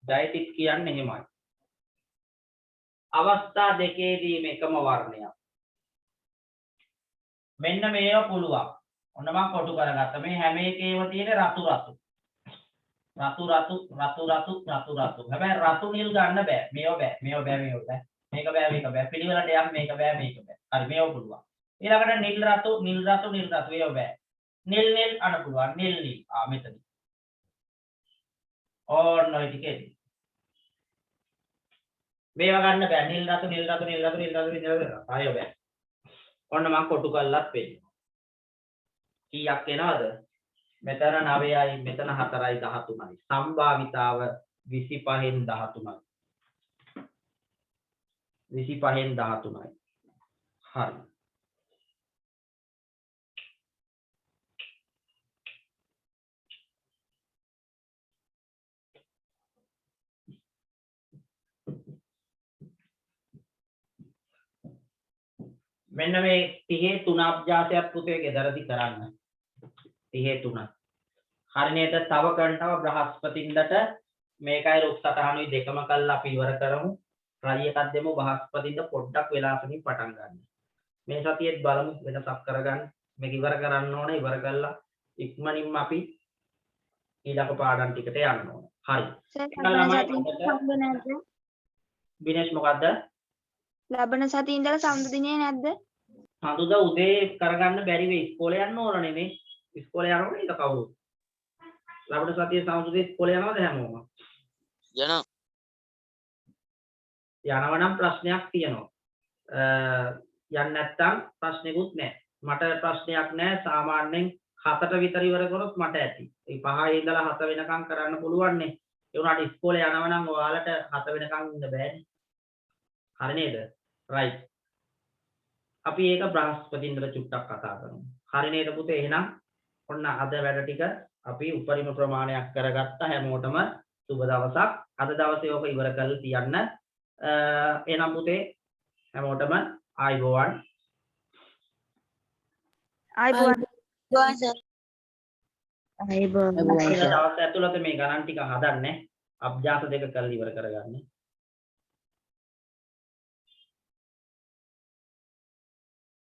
ජයතිත් කියන්නේ එහෙමයි අවස්ථා දෙකේදීම එකම වර්ණයක් මෙන්න මේව පුළුවන් ඔන්න මම කොටු කරගත්තා මේ හැම එකේම තියෙන රතු හැබැයි රතු නිල් ගන්න බෑ මේව බෑ මේක බෑ පිළිවෙලට යන්න මේක බෑ හරි මේව පුළුවන් ඊළඟට නිල් රතු ඒව බෑ නිල් අන්න පුළුවන් නිල් මෙතන ඕන්න ඔය ටිකේ මේවා ගන්න බෑ නිල් රතු ආයෙ බෑ ඔන්න මම කොටු කරලත් පෙන්නනවා කීයක් එනවද මෙතන 9යි මෙතන 4යි 13යි සම්භාවිතාව 25න් 13යි 25න් 13යි හරි මෙන්න මේ 33 අභ්‍යාසයක් පුතේ ගෙදරදී කරන්න 33 හරි නේද තව කරනවා බ්‍රහස්පතින්දට මේකයි රුක් සටහනුයි දෙකම කළා අපි ඉවර කරමු රයි එකක් දෙමු බ්‍රහස්පතින්ද පොඩ්ඩක් වෙලාසකින් පටන් ගන්න මේ සතියේත් බලමු වෙනසක් කරගන්න මේක ඉවර කරන්න ඕනේ ඉවර කළා ඉක්මනින්ම අපි ඊළඟ පාඩම් ටිකට යන්න ඕනේ හරි බිනේෂ් මොකද්ද ලබන සතියේ ඉඳලා සම්ද දිනේ නැද්ද? හඳුදා උදේ කරගන්න බැරි වෙයි ඉස්කෝලේ යන්න ඕන නෙමෙයි. ඉස්කෝලේ යනවද නේද කවුරු? ලබන සතියේ සම්දුදේ ඉස්කෝලේ යනවද හැමෝම? යනවා නම් ප්‍රශ්නයක් තියෙනවා. යන්න නැත්තම් ප්‍රශ්නෙකුත් නැහැ. මට ප්‍රශ්නයක් නැහැ. සාමාන්‍යයෙන් 7ට විතර ඉවර කරොත් මට ඇති. ඒ 5 ඉඳලා 7 වෙනකම් කරන්න පුළුවන් නේ. ඒ වුණාට ඉස්කෝලේ යනවා නම් ඔයාලට 7 වෙනකම් ඉන්න බෑනේ. හරි නේද? right අපි ඒක බ්‍රහස්පතින්දට චුට්ටක් කතා කරමු හරි නේද පුතේ එහෙනම් ඔන්න අද වැඩ ටික අපි උපරිම ප්‍රමාණයක් කරගත්තා හැමෝටම සුබ දවසක් අද දවසේ ඔක ඉවර කරලා තියන්න එහෙනම් පුතේ හැමෝටම ආයිබෝවන් සර් අයබෝවන් දවස් ඇතුළත මේ ගණන් ටික හදන්නේ අභ්‍යාස දෙක කරලා ඉවර කරගන්න